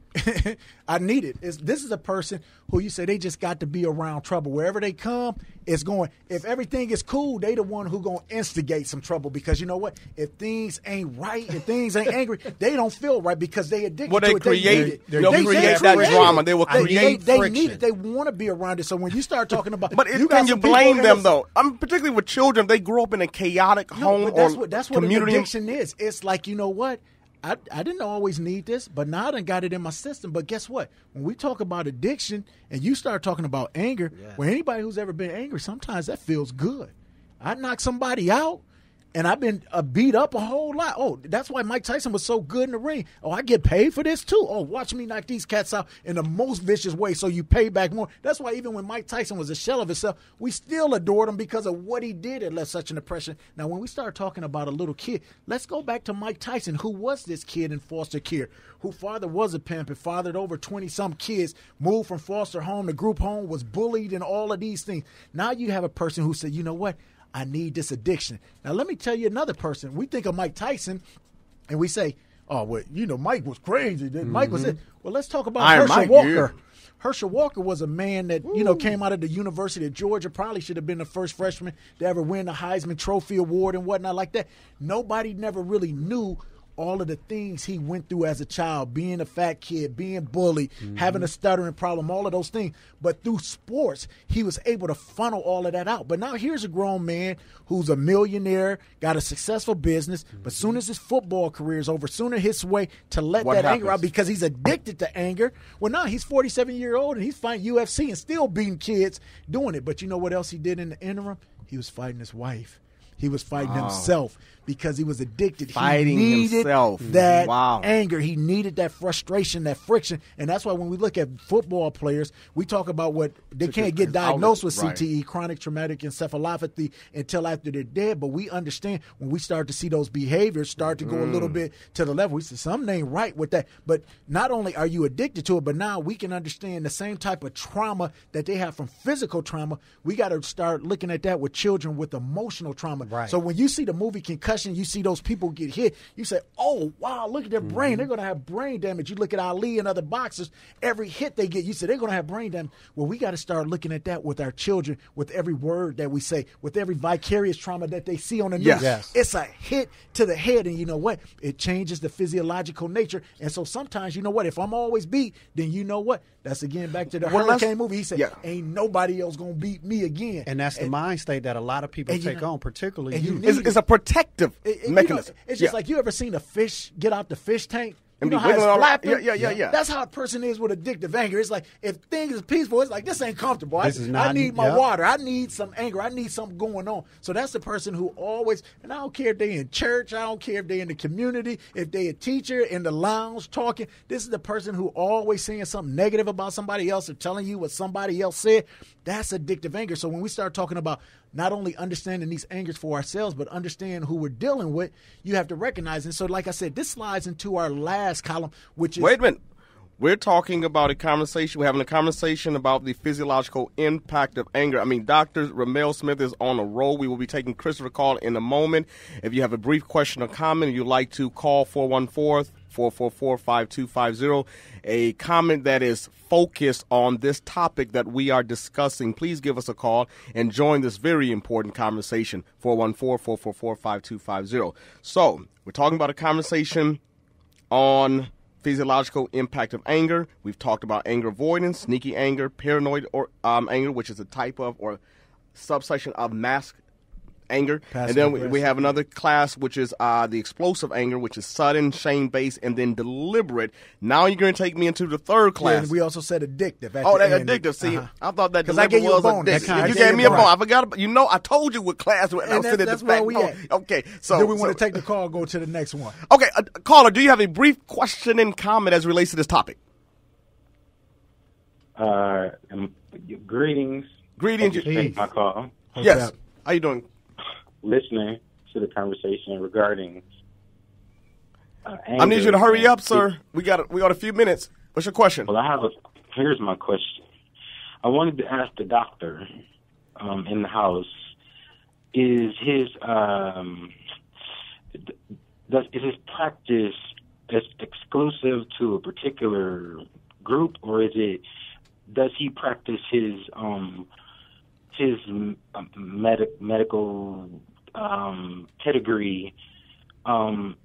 I need it. This is a person who you say they just got to be around trouble. Wherever they come, it's going. If everything is cool, they the one who going to instigate some trouble because you know what? If things ain't right, if things ain't angry, they don't feel right because they addicted Well, to they it. create, They they'll need it. create They that create drama. it. They will create They friction. need it. They want to be around it. So when you start talking about, But can you blame them though? Particularly with children, they grew up in a chaotic home but or that's what an community. addiction is. It's like, you know what? I didn't always need this, but now I done got it in my system. But guess what? When we talk about addiction and you start talking about anger, well, anybody who's ever been angry, sometimes that feels good. I knock somebody out, and I've been beat up a whole lot. Oh, that's why Mike Tyson was so good in the ring. Oh, I get paid for this too. Oh, watch me knock these cats out in the most vicious way so you pay back more. That's why even when Mike Tyson was a shell of himself, we still adored him because of what he did. It left such an impression. Now, when we start talking about a little kid, let's go back to Mike Tyson, who was this kid in foster care, whose father was a pimp and fathered over 20-some kids, moved from foster home to group home, was bullied and all of these things. Now you have a person who said, you know what? I need this addiction. Now, let me tell you another person. We think of Mike Tyson, and we say, oh, well, you know, Mike was crazy. Mike was it. Well, let's talk about Herschel Walker. Yeah. Herschel Walker was a man that, you know, came out of the University of Georgia, probably should have been the first freshman to ever win the Heisman Trophy Award and whatnot like that. Nobody never really knew all of the things he went through as a child, being a fat kid, being bullied, having a stuttering problem, all of those things. But through sports, he was able to funnel all of that out. But now here's a grown man who's a millionaire, got a successful business, but soon as his football career is over, sooner his way to let anger out because he's addicted to anger. Well, now he's 47-year-old and he's fighting UFC and still beating kids doing it. But you know what else he did in the interim? He was fighting his wife. He was fighting himself because he was addicted. Fighting he needed himself. That anger. He needed that frustration, that friction. And that's why when we look at football players, we talk about what they can't get diagnosed with CTE, chronic traumatic encephalopathy, until after they're dead. But we understand when we start to see those behaviors start to go a little bit to the level, we say something ain't right with that. But not only are you addicted to it, but now we can understand the same type of trauma that they have from physical trauma. We got to start looking at that with children with emotional trauma. Right. So when you see the movie Concussion, you see those people get hit, you say, oh, wow, look at their brain. They're going to have brain damage. You look at Ali and other boxers, every hit they get, you say they're going to have brain damage. Well, we got to start looking at that with our children, with every word that we say, with every vicarious trauma that they see on the news. Yes. It's a hit to the head, and you know what? It changes the physiological nature. And so sometimes, you know what? If I'm always beat, then you know what? That's, again, back to the Hurricane movie. He said, ain't nobody else going to beat me again. And that's the mind state that a lot of people take on, particularly you. It's a protective mechanism. You know, it's just like, you ever seen a fish get out the fish tank? And you know how it's flapping? Yeah. That's how a person is with addictive anger. It's like, if things is peaceful, it's like, this ain't comfortable. I need my water. I need some anger. I need something going on. So that's the person who always, and I don't care if they in church, I don't care if they in the community, if they a teacher in the lounge talking, this is the person who always saying something negative about somebody else or telling you what somebody else said. That's addictive anger. So when we start talking about not only understanding these angers for ourselves, but understand who we're dealing with, you have to recognize. And so, like I said, this slides into our last column, which is... Wait a minute. We're talking about a conversation. We're having a conversation about the physiological impact of anger. I mean, Dr. Ramel Smith is on a roll. We will be taking Christopher call in a moment. If you have a brief question or comment, you'd like to call 414-444-5250. A comment that is focused on this topic that we are discussing, please give us a call and join this very important conversation, 414-444-5250. So, we're talking about a conversation on physiological impact of anger. We've talked about anger avoidance, sneaky anger, paranoid or anger, which is a type of or subsection of mask anger. And then we have another class, which is the explosive anger, which is sudden, shame-based, and then deliberate. Now you're going to take me into the third class. Yeah, and we also said addictive. That's addictive. See, I thought that I gave you a bonus. You gave me a bonus. I forgot about, I told you what class I was sitting that's where we at. Okay, so then we want to take the call and go to the next one. Okay, caller, do you have a brief question and comment as it relates to this topic? Greetings. Greetings. Thank you for taking my call. Yes. How you doing? Listening to the conversation regarding anger. I need you to hurry up, sir. We got a few minutes. What's your question? Well, here's my question. I wanted to ask the doctor in the house, is his practice exclusive to a particular group, or does he practice his medical pedigree from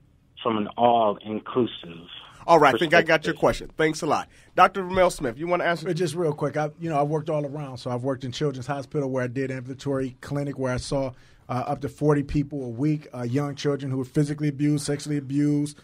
an all-inclusive? All right, I think I got your question. Thanks a lot. Dr. Ramel Smith, you want to answer? Just real quick, I worked all around. So I've worked in Children's Hospital where I did ambulatory clinic where I saw up to 40 people a week, young children who were physically abused, sexually abused.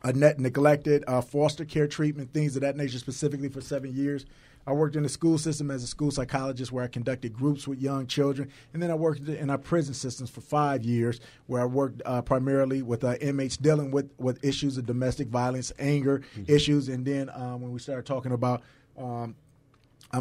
neglected foster care treatment, things of that nature, specifically for 7 years. I worked in the school system as a school psychologist where I conducted groups with young children. And then I worked in our prison systems for 5 years where I worked primarily with inmates dealing with issues of domestic violence, anger issues. And then when we started talking about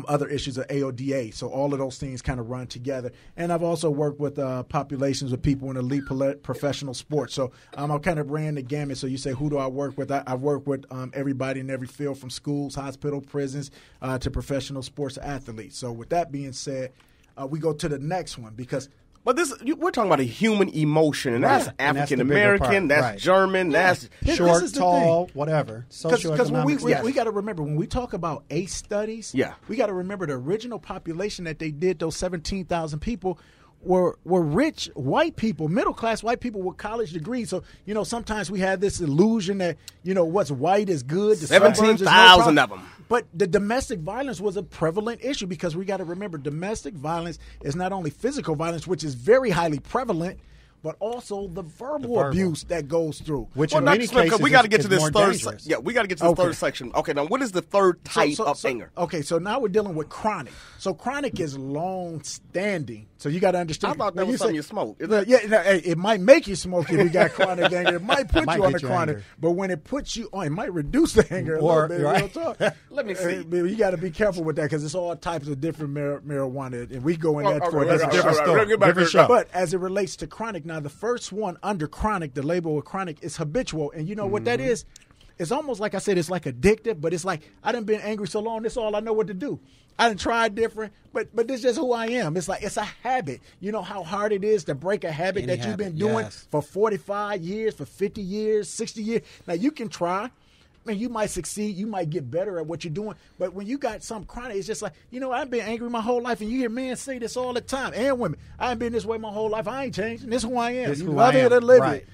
other issues of AODA. So all of those things kind of run together. And I've also worked with populations of people in elite professional sports. So I kind of ran the gamut. So you say, who do I work with? I've worked with everybody in every field from schools, hospital, prisons, to professional sports athletes. So with that being said, we go to the next one because – but we're talking about a human emotion, and that's African American, that's German, that's short, tall, whatever. Because we got to remember when we talk about ACE studies, we got to remember the original population that they did, those 17,000 people. Were rich white people, middle class white people with college degrees. So sometimes we have this illusion that what's white is good. 17,000 of them. But the domestic violence was a prevalent issue because we got to remember domestic violence is not only physical violence, which is very highly prevalent, but also the verbal abuse that goes through. Which in many cases we got to get to this third section. We got to get to the third section. Okay, now what is the third type of anger? Okay, so now we're dealing with chronic. So chronic is long-standing. So you got to understand. I thought that was something you smoke. It might make you smoke if you got chronic anger. It might put you on the chronic. But when it puts you on, it might reduce the anger a little bit. Right? Let me see. You got to be careful with that because it's all types of different marijuana. And we go in that for a different story. Different show. But as it relates to chronic, now the first one under chronic, the label of chronic is habitual. And you know what that is? It's almost like I said, it's like addictive, but it's like I done been angry so long, this is all I know what to do. I done tried different, but this is just who I am. It's like it's a habit. You know how hard it is to break a habit that you've been doing for 45 years, for 50 years, 60 years. Now you can try. I mean, you might succeed. You might get better at what you're doing. But when you got some chronic, it's just like, I've been angry my whole life. And you hear men say this all the time, and women. I've been this way my whole life. I ain't changing. This is who I am. This is who I am. Right.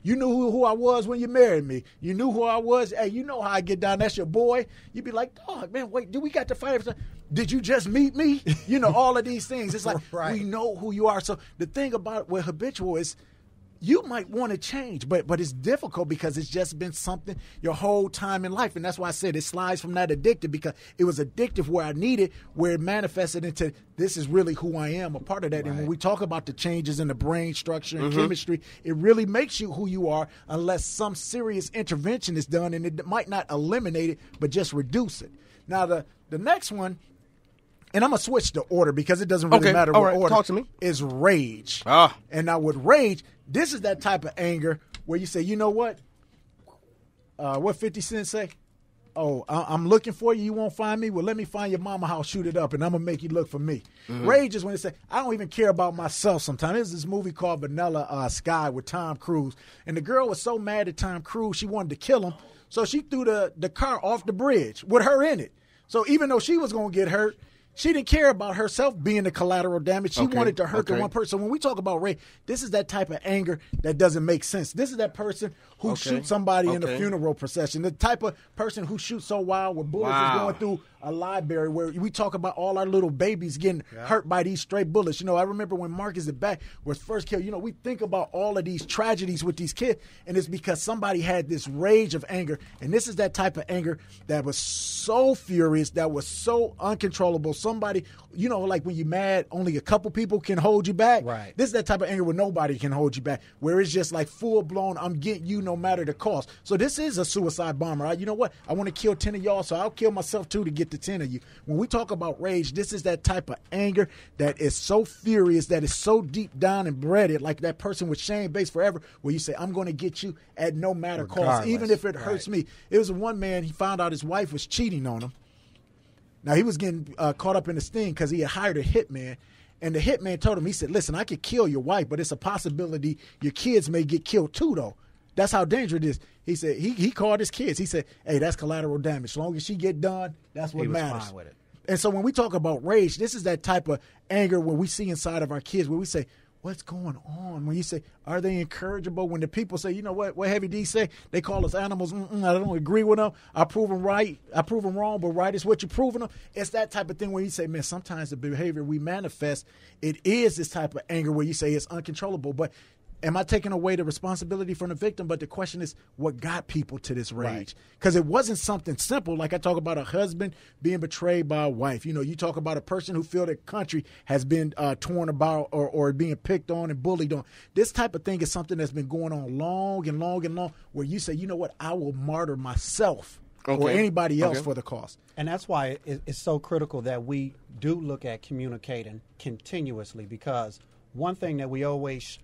You knew who I was when you married me. You knew who I was. Hey, you know how I get down. That's your boy. You'd be like, dog, man, wait, do we got to fight? Did you just meet me? All of these things. It's like we know who you are. So the thing about with habitual is, you might want to change, but it's difficult because it's just been something your whole time in life. And that's why I said it slides from that addictive because it was addictive where I needed, where it manifested into this is really who I am, a part of that. Right. And when we talk about the changes in the brain structure and chemistry, it really makes you who you are unless some serious intervention is done. And it might not eliminate it, but just reduce it. Now, the next one, and I'm going to switch the order because it doesn't really matter what order. Talk to me. Is rage. And now with rage, this is that type of anger where you say, you know what? What 50 Cent say? Oh, I'm looking for you. You won't find me? Well, let me find your mama house, shoot it up, and I'm going to make you look for me. Rage is when they say, I don't even care about myself sometimes. There's this movie called Vanilla Sky with Tom Cruise. And the girl was so mad at Tom Cruise, she wanted to kill him. So she threw the car off the bridge with her in it. So even though she was going to get hurt, she didn't care about herself being the collateral damage. She wanted to hurt the one person. So when we talk about rage, this is that type of anger that doesn't make sense. This is that person who shoots somebody in a funeral procession. The type of person who shoots so wild where bullets is going through a library where we talk about all our little babies getting hurt by these stray bullets. I remember when Marcus the Bat was first killed, we think about all of these tragedies with these kids, and it's because somebody had this rage of anger. And this is that type of anger that was so furious, that was so uncontrollable. Somebody, like when you're mad, only a couple people can hold you back. Right. This is that type of anger where nobody can hold you back, where it's just like full-blown, I'm getting you no matter the cost. So this is a suicide bomber. You know what? I want to kill 10 of y'all, so I'll kill myself too to get to 10 of you. When we talk about rage, this is that type of anger that is so furious, that is so deep down and bred, like that person with shame-based forever, where you say, I'm going to get you at no matter cost, even if it hurts me. It was one man, he found out his wife was cheating on him. Now, he was getting caught up in the sting because he had hired a hitman. And the hitman told him, he said, listen, I could kill your wife, but it's a possibility your kids may get killed too, though. That's how dangerous it is. He said, he called his kids. He said, hey, that's collateral damage. As long as she get done, that's what matters. He was fine with it. And so when we talk about rage, this is that type of anger when we see inside of our kids, where we say, what's going on? When you say, are they encourageable? When the people say, what Heavy D say? They call us animals. I don't agree with them. I prove them right. I prove them wrong, but right is what you're proving them. It's that type of thing where you say, man, sometimes the behavior we manifest, it is this type of anger where you say it's uncontrollable. But am I taking away the responsibility from the victim? But the question is, what got people to this rage? Because it wasn't something simple. Like I talk about a husband being betrayed by a wife. You talk about a person who feel their country has been torn about or being picked on and bullied on. This type of thing is something that's been going on long and long and long, where you say, you know what, I will martyr myself or anybody else for the cause. And that's why it's so critical that we do look at communicating continuously, because one thing that we always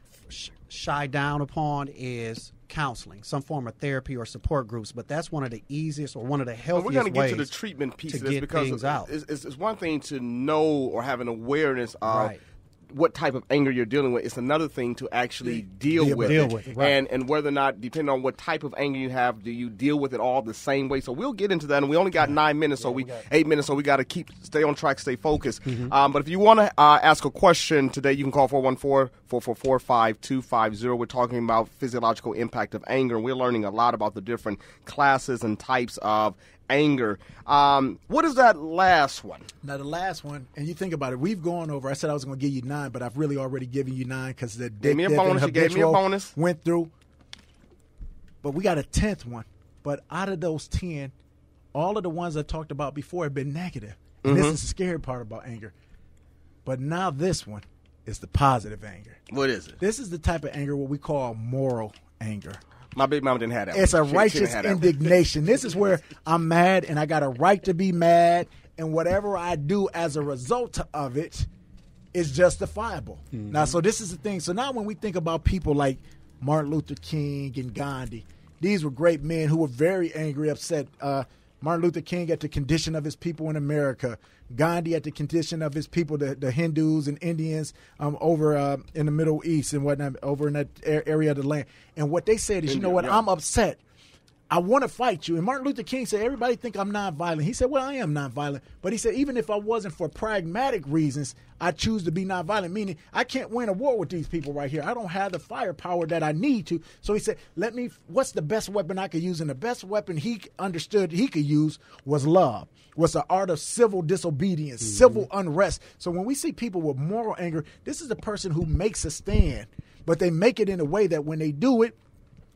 shy down upon is counseling, some form of therapy or support groups, but that's one of the easiest or one of the healthiest ways. We're going to get to the treatment piece of this, because it's one thing to know or have an awareness of what type of anger you're dealing with. It's another thing to actually deal with it. Right. And whether or not, depending on what type of anger you have, do you deal with it all the same way? So we'll get into that, and we only got 9 minutes, 8 minutes, so we got to stay on track, stay focused. But if you want to ask a question today, you can call 414-444-5250. We're talking about physiological impact of anger, and we're learning a lot about the different classes and types of anger. What is that last one? Now, the last one, and you think about it, we've gone over, I said I was going to give you 9, but I've really already given you 9 because the gave me a bonus. You gave me a bonus. Went through. But we got a 10th one. But out of those 10, all of the ones I talked about before have been negative. And this is the scary part about anger. But now this one is the positive anger. What is it? This is the type of anger what we call moral anger. My big mama didn't have that. It's a righteous indignation. This is where I'm mad, and I got a right to be mad, and whatever I do as a result of it is justifiable. Now, so this is the thing. So now when we think about people like Martin Luther King and Gandhi, these were great men who were very angry, upset. Martin Luther King at the condition of his people in America. Gandhi at the condition of his people, the Hindus and Indians over in the Middle East and whatnot, over in that area of the land. And what they said is, you know what, I'm upset. I want to fight you. And Martin Luther King said, everybody think I'm nonviolent. He said, well, I am nonviolent. But he said, even if I wasn't for pragmatic reasons, I choose to be nonviolent, meaning I can't win a war with these people right here. I don't have the firepower that I need to. So he said, what's the best weapon I could use? And the best weapon he understood he could use was love, was the art of civil disobedience, civil unrest. So when we see people with moral anger, this is the person who makes a stand, but they make it in a way that when they do it,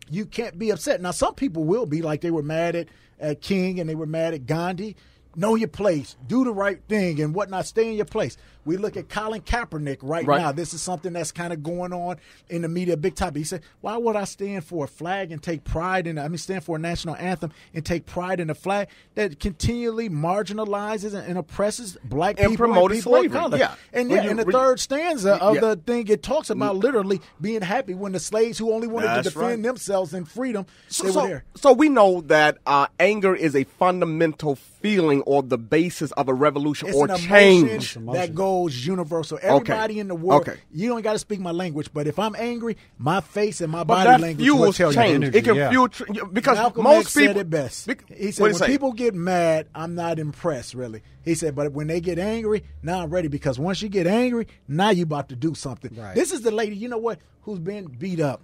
you can't be upset. Now, some people will be like they were mad at King and they were mad at Gandhi. Know your place. Do the right thing and whatnot. Stay in your place. We look at Colin Kaepernick right now. This is something that's kind of going on in the media, big topic. He said, why would I stand for a flag and take pride in it? Stand for a national anthem and take pride in a flag that continually marginalizes and oppresses black people and promotes slavery. Yeah. And the third stanza of the thing, it talks about literally being happy when the slaves who only wanted to defend themselves in freedom, they were there. So we know that anger is a fundamental feeling or the basis of a revolution or change. That goes universal. Everybody in the world, you don't got to speak my language, but if I'm angry, my face and my body language will tell change. You. It can fuel because Malcolm most X people said it best. He said, when people get mad, I'm not impressed, really. He said, but when they get angry, now I'm ready, because once you get angry, now you about to do something. Right. This is the lady, you know what, who's been beat up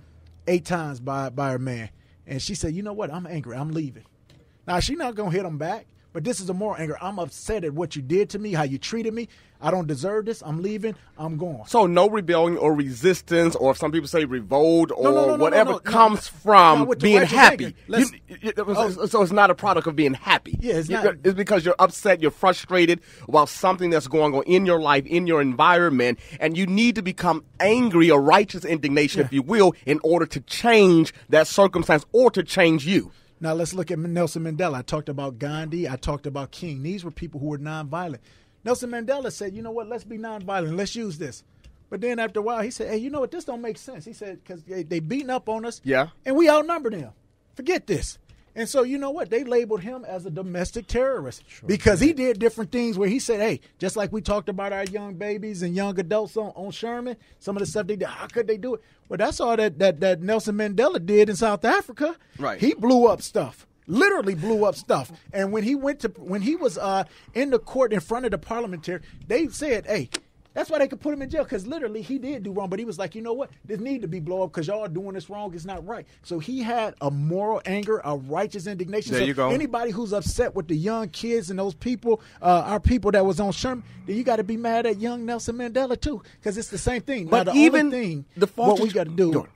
8 times by her man. And she said, you know what, I'm angry. I'm leaving. Now, she's not going to hit him back. But this is a moral anger. I'm upset at what you did to me, how you treated me. I don't deserve this. I'm leaving. I'm going. So no rebellion or resistance, or if some people say revolt or whatever comes from being happy. So it's not a product of being happy. Yeah, it's because you're upset, you're frustrated about something that's going on in your life, in your environment, and you need to become angry or righteous indignation, if you will, in order to change that circumstance or to change you. Now, let's look at Nelson Mandela. I talked about Gandhi. I talked about King. These were people who were nonviolent. Nelson Mandela said, you know what, let's be nonviolent. Let's use this. But then after a while, he said, hey, you know what, this don't make sense. He said, because they beating up on us, and we outnumber them. Forget this. And so, you know what, they labeled him as a domestic terrorist because he did different things where he said, hey, just like we talked about our young babies and young adults on Sherman, some of the stuff they did, how could they do it? Well, that's all that Nelson Mandela did in South Africa. Right. He blew up stuff. Literally blew up stuff. And when he was in the court in front of the parliamentary, they said, hey, that's why they could put him in jail, because literally he did do wrong. But he was like, you know what? This need to be blow up because y'all are doing this wrong. It's not right. So he had a moral anger, a righteous indignation. There you go. Anybody who's upset with the young kids and those people, our people that was on Sherman, then you got to be mad at young Nelson Mandela too, because it's the same thing. But now, what we got to do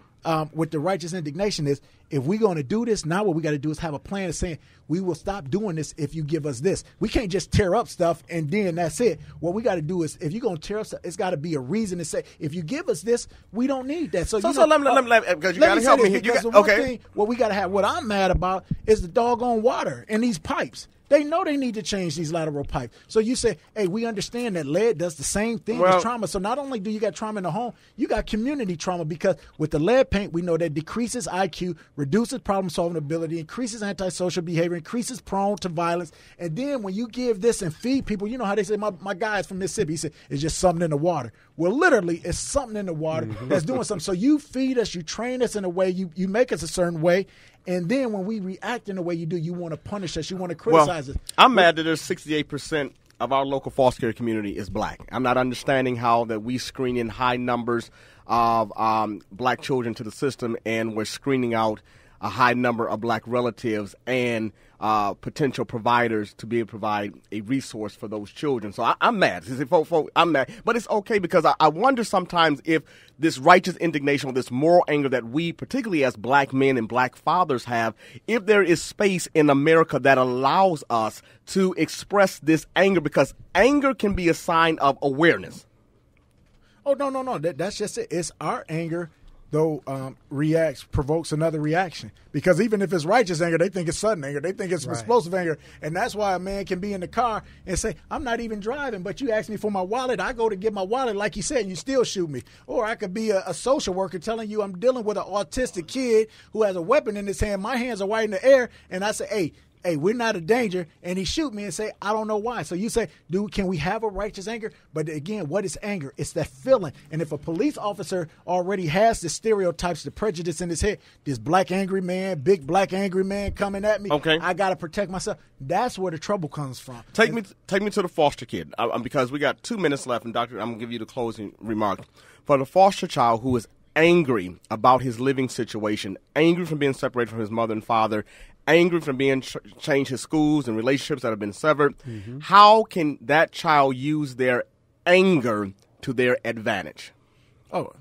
with the righteous indignation is, if we're going to do this, now what we got to do is have a plan of saying we will stop doing this if you give us this. We can't just tear up stuff and then that's it. What we got to do is, if you're going to tear up stuff, it's got to be a reason to say, if you give us this, we don't need that. So let me because you got to help me here. Because the one thing, what we got to have, what I'm mad about is the doggone water in these pipes. They know they need to change these lateral pipes. So you say, hey, we understand that lead does the same thing as trauma. So not only do you got trauma in the home, you got community trauma, because with the lead paint, we know that decreases IQ, reduces problem-solving ability, increases antisocial behavior, increases prone to violence. And then when you give this and feed people, you know how they say, my guy is from Mississippi, he said, it's just something in the water. Well, literally, it's something in the water that's doing something. So you feed us, you train us in a way, you make us a certain way, and then when we react in the way you do, you want to punish us, you want to criticize us. I'm mad that there's 68% of our local foster care community is black. I'm not understanding how that we screen in high numbers of black children to the system, and we're screening out a high number of black relatives and potential providers to be able to provide a resource for those children. So I'm mad. I'm mad. But it's okay, because I wonder sometimes if this righteous indignation or this moral anger that we, particularly as black men and black fathers, have, if there is space in America that allows us to express this anger, because anger can be a sign of awareness. Oh, no. That's just it. It's our anger, though, provokes another reaction. Because even if it's righteous anger, they think it's sudden anger. They think it's explosive anger. And that's why a man can be in the car and say, I'm not even driving, but you asked me for my wallet. I go to get my wallet, like you said, and you still shoot me. Or I could be a social worker telling you I'm dealing with an autistic kid who has a weapon in his hand. My hands are wide in the air. And I say, hey, we're not a danger, and he shoot me and say, I don't know why. So you say, dude, can we have a righteous anger? But again, what is anger? It's that feeling. And if a police officer already has the stereotypes, the prejudice in his head, this black angry man, big black angry man coming at me, I got to protect myself. That's where the trouble comes from. Take me to the foster kid, because we got 2 minutes left, and Doctor, I'm going to give you the closing remark. For the foster child who is angry about his living situation, angry from being separated from his mother and father, angry from being changed his schools and relationships that have been severed, how can that child use their anger to their advantage? Oh,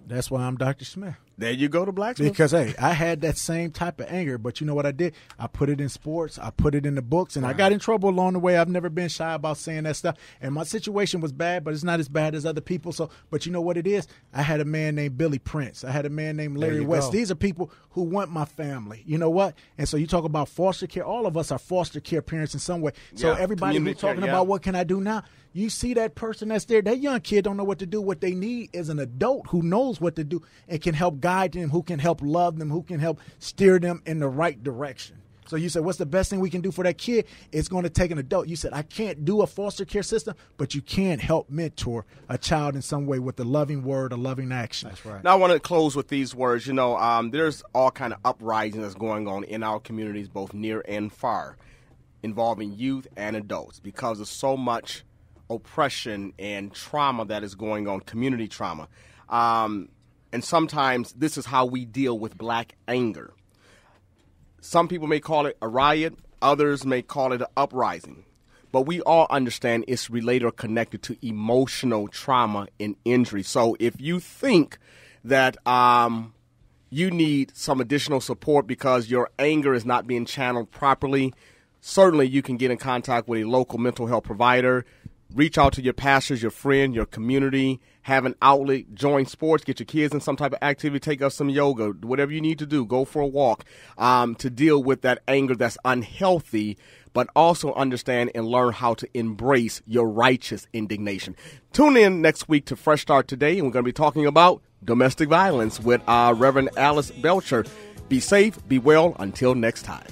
that's why I'm Dr. Smith. There you go, to blacksmith. Because, hey, I had that same type of anger, but you know what I did? I put it in sports. I put it in the books, and I got in trouble along the way. I've never been shy about saying that stuff. And my situation was bad, but it's not as bad as other people. So, but you know what it is? I had a man named Billy Prince. I had a man named Larry West. These are people who want my family. You know what? And so you talk about foster care. All of us are foster care parents in some way. So everybody who's talking about what can I do now, you see that person that's there, that young kid don't know what to do. What they need is an adult who knows what to do and can help guide them, who can help love them, who can help steer them in the right direction. So you said, what's the best thing we can do for that kid? It's going to take an adult. You said, I can't do a foster care system, but you can help mentor a child in some way with a loving word, a loving action. That's right. Now I want to close with these words. You know, there's all kind of uprising that's going on in our communities, both near and far, involving youth and adults, because of so much oppression and trauma that is going on, community trauma. And sometimes this is how we deal with black anger. Some people may call it a riot. Others may call it an uprising. But we all understand it's related or connected to emotional trauma and injury. So if you think that you need some additional support because your anger is not being channeled properly, certainly you can get in contact with a local mental health provider. Reach out to your pastors, your friend, your community, have an outlet, join sports, get your kids in some type of activity, take up some yoga, whatever you need to do, go for a walk, to deal with that anger that's unhealthy, but also understand and learn how to embrace your righteous indignation. Tune in next week to Fresh Start Today, and we're going to be talking about domestic violence with Reverend Alice Belcher. Be safe, be well, until next time.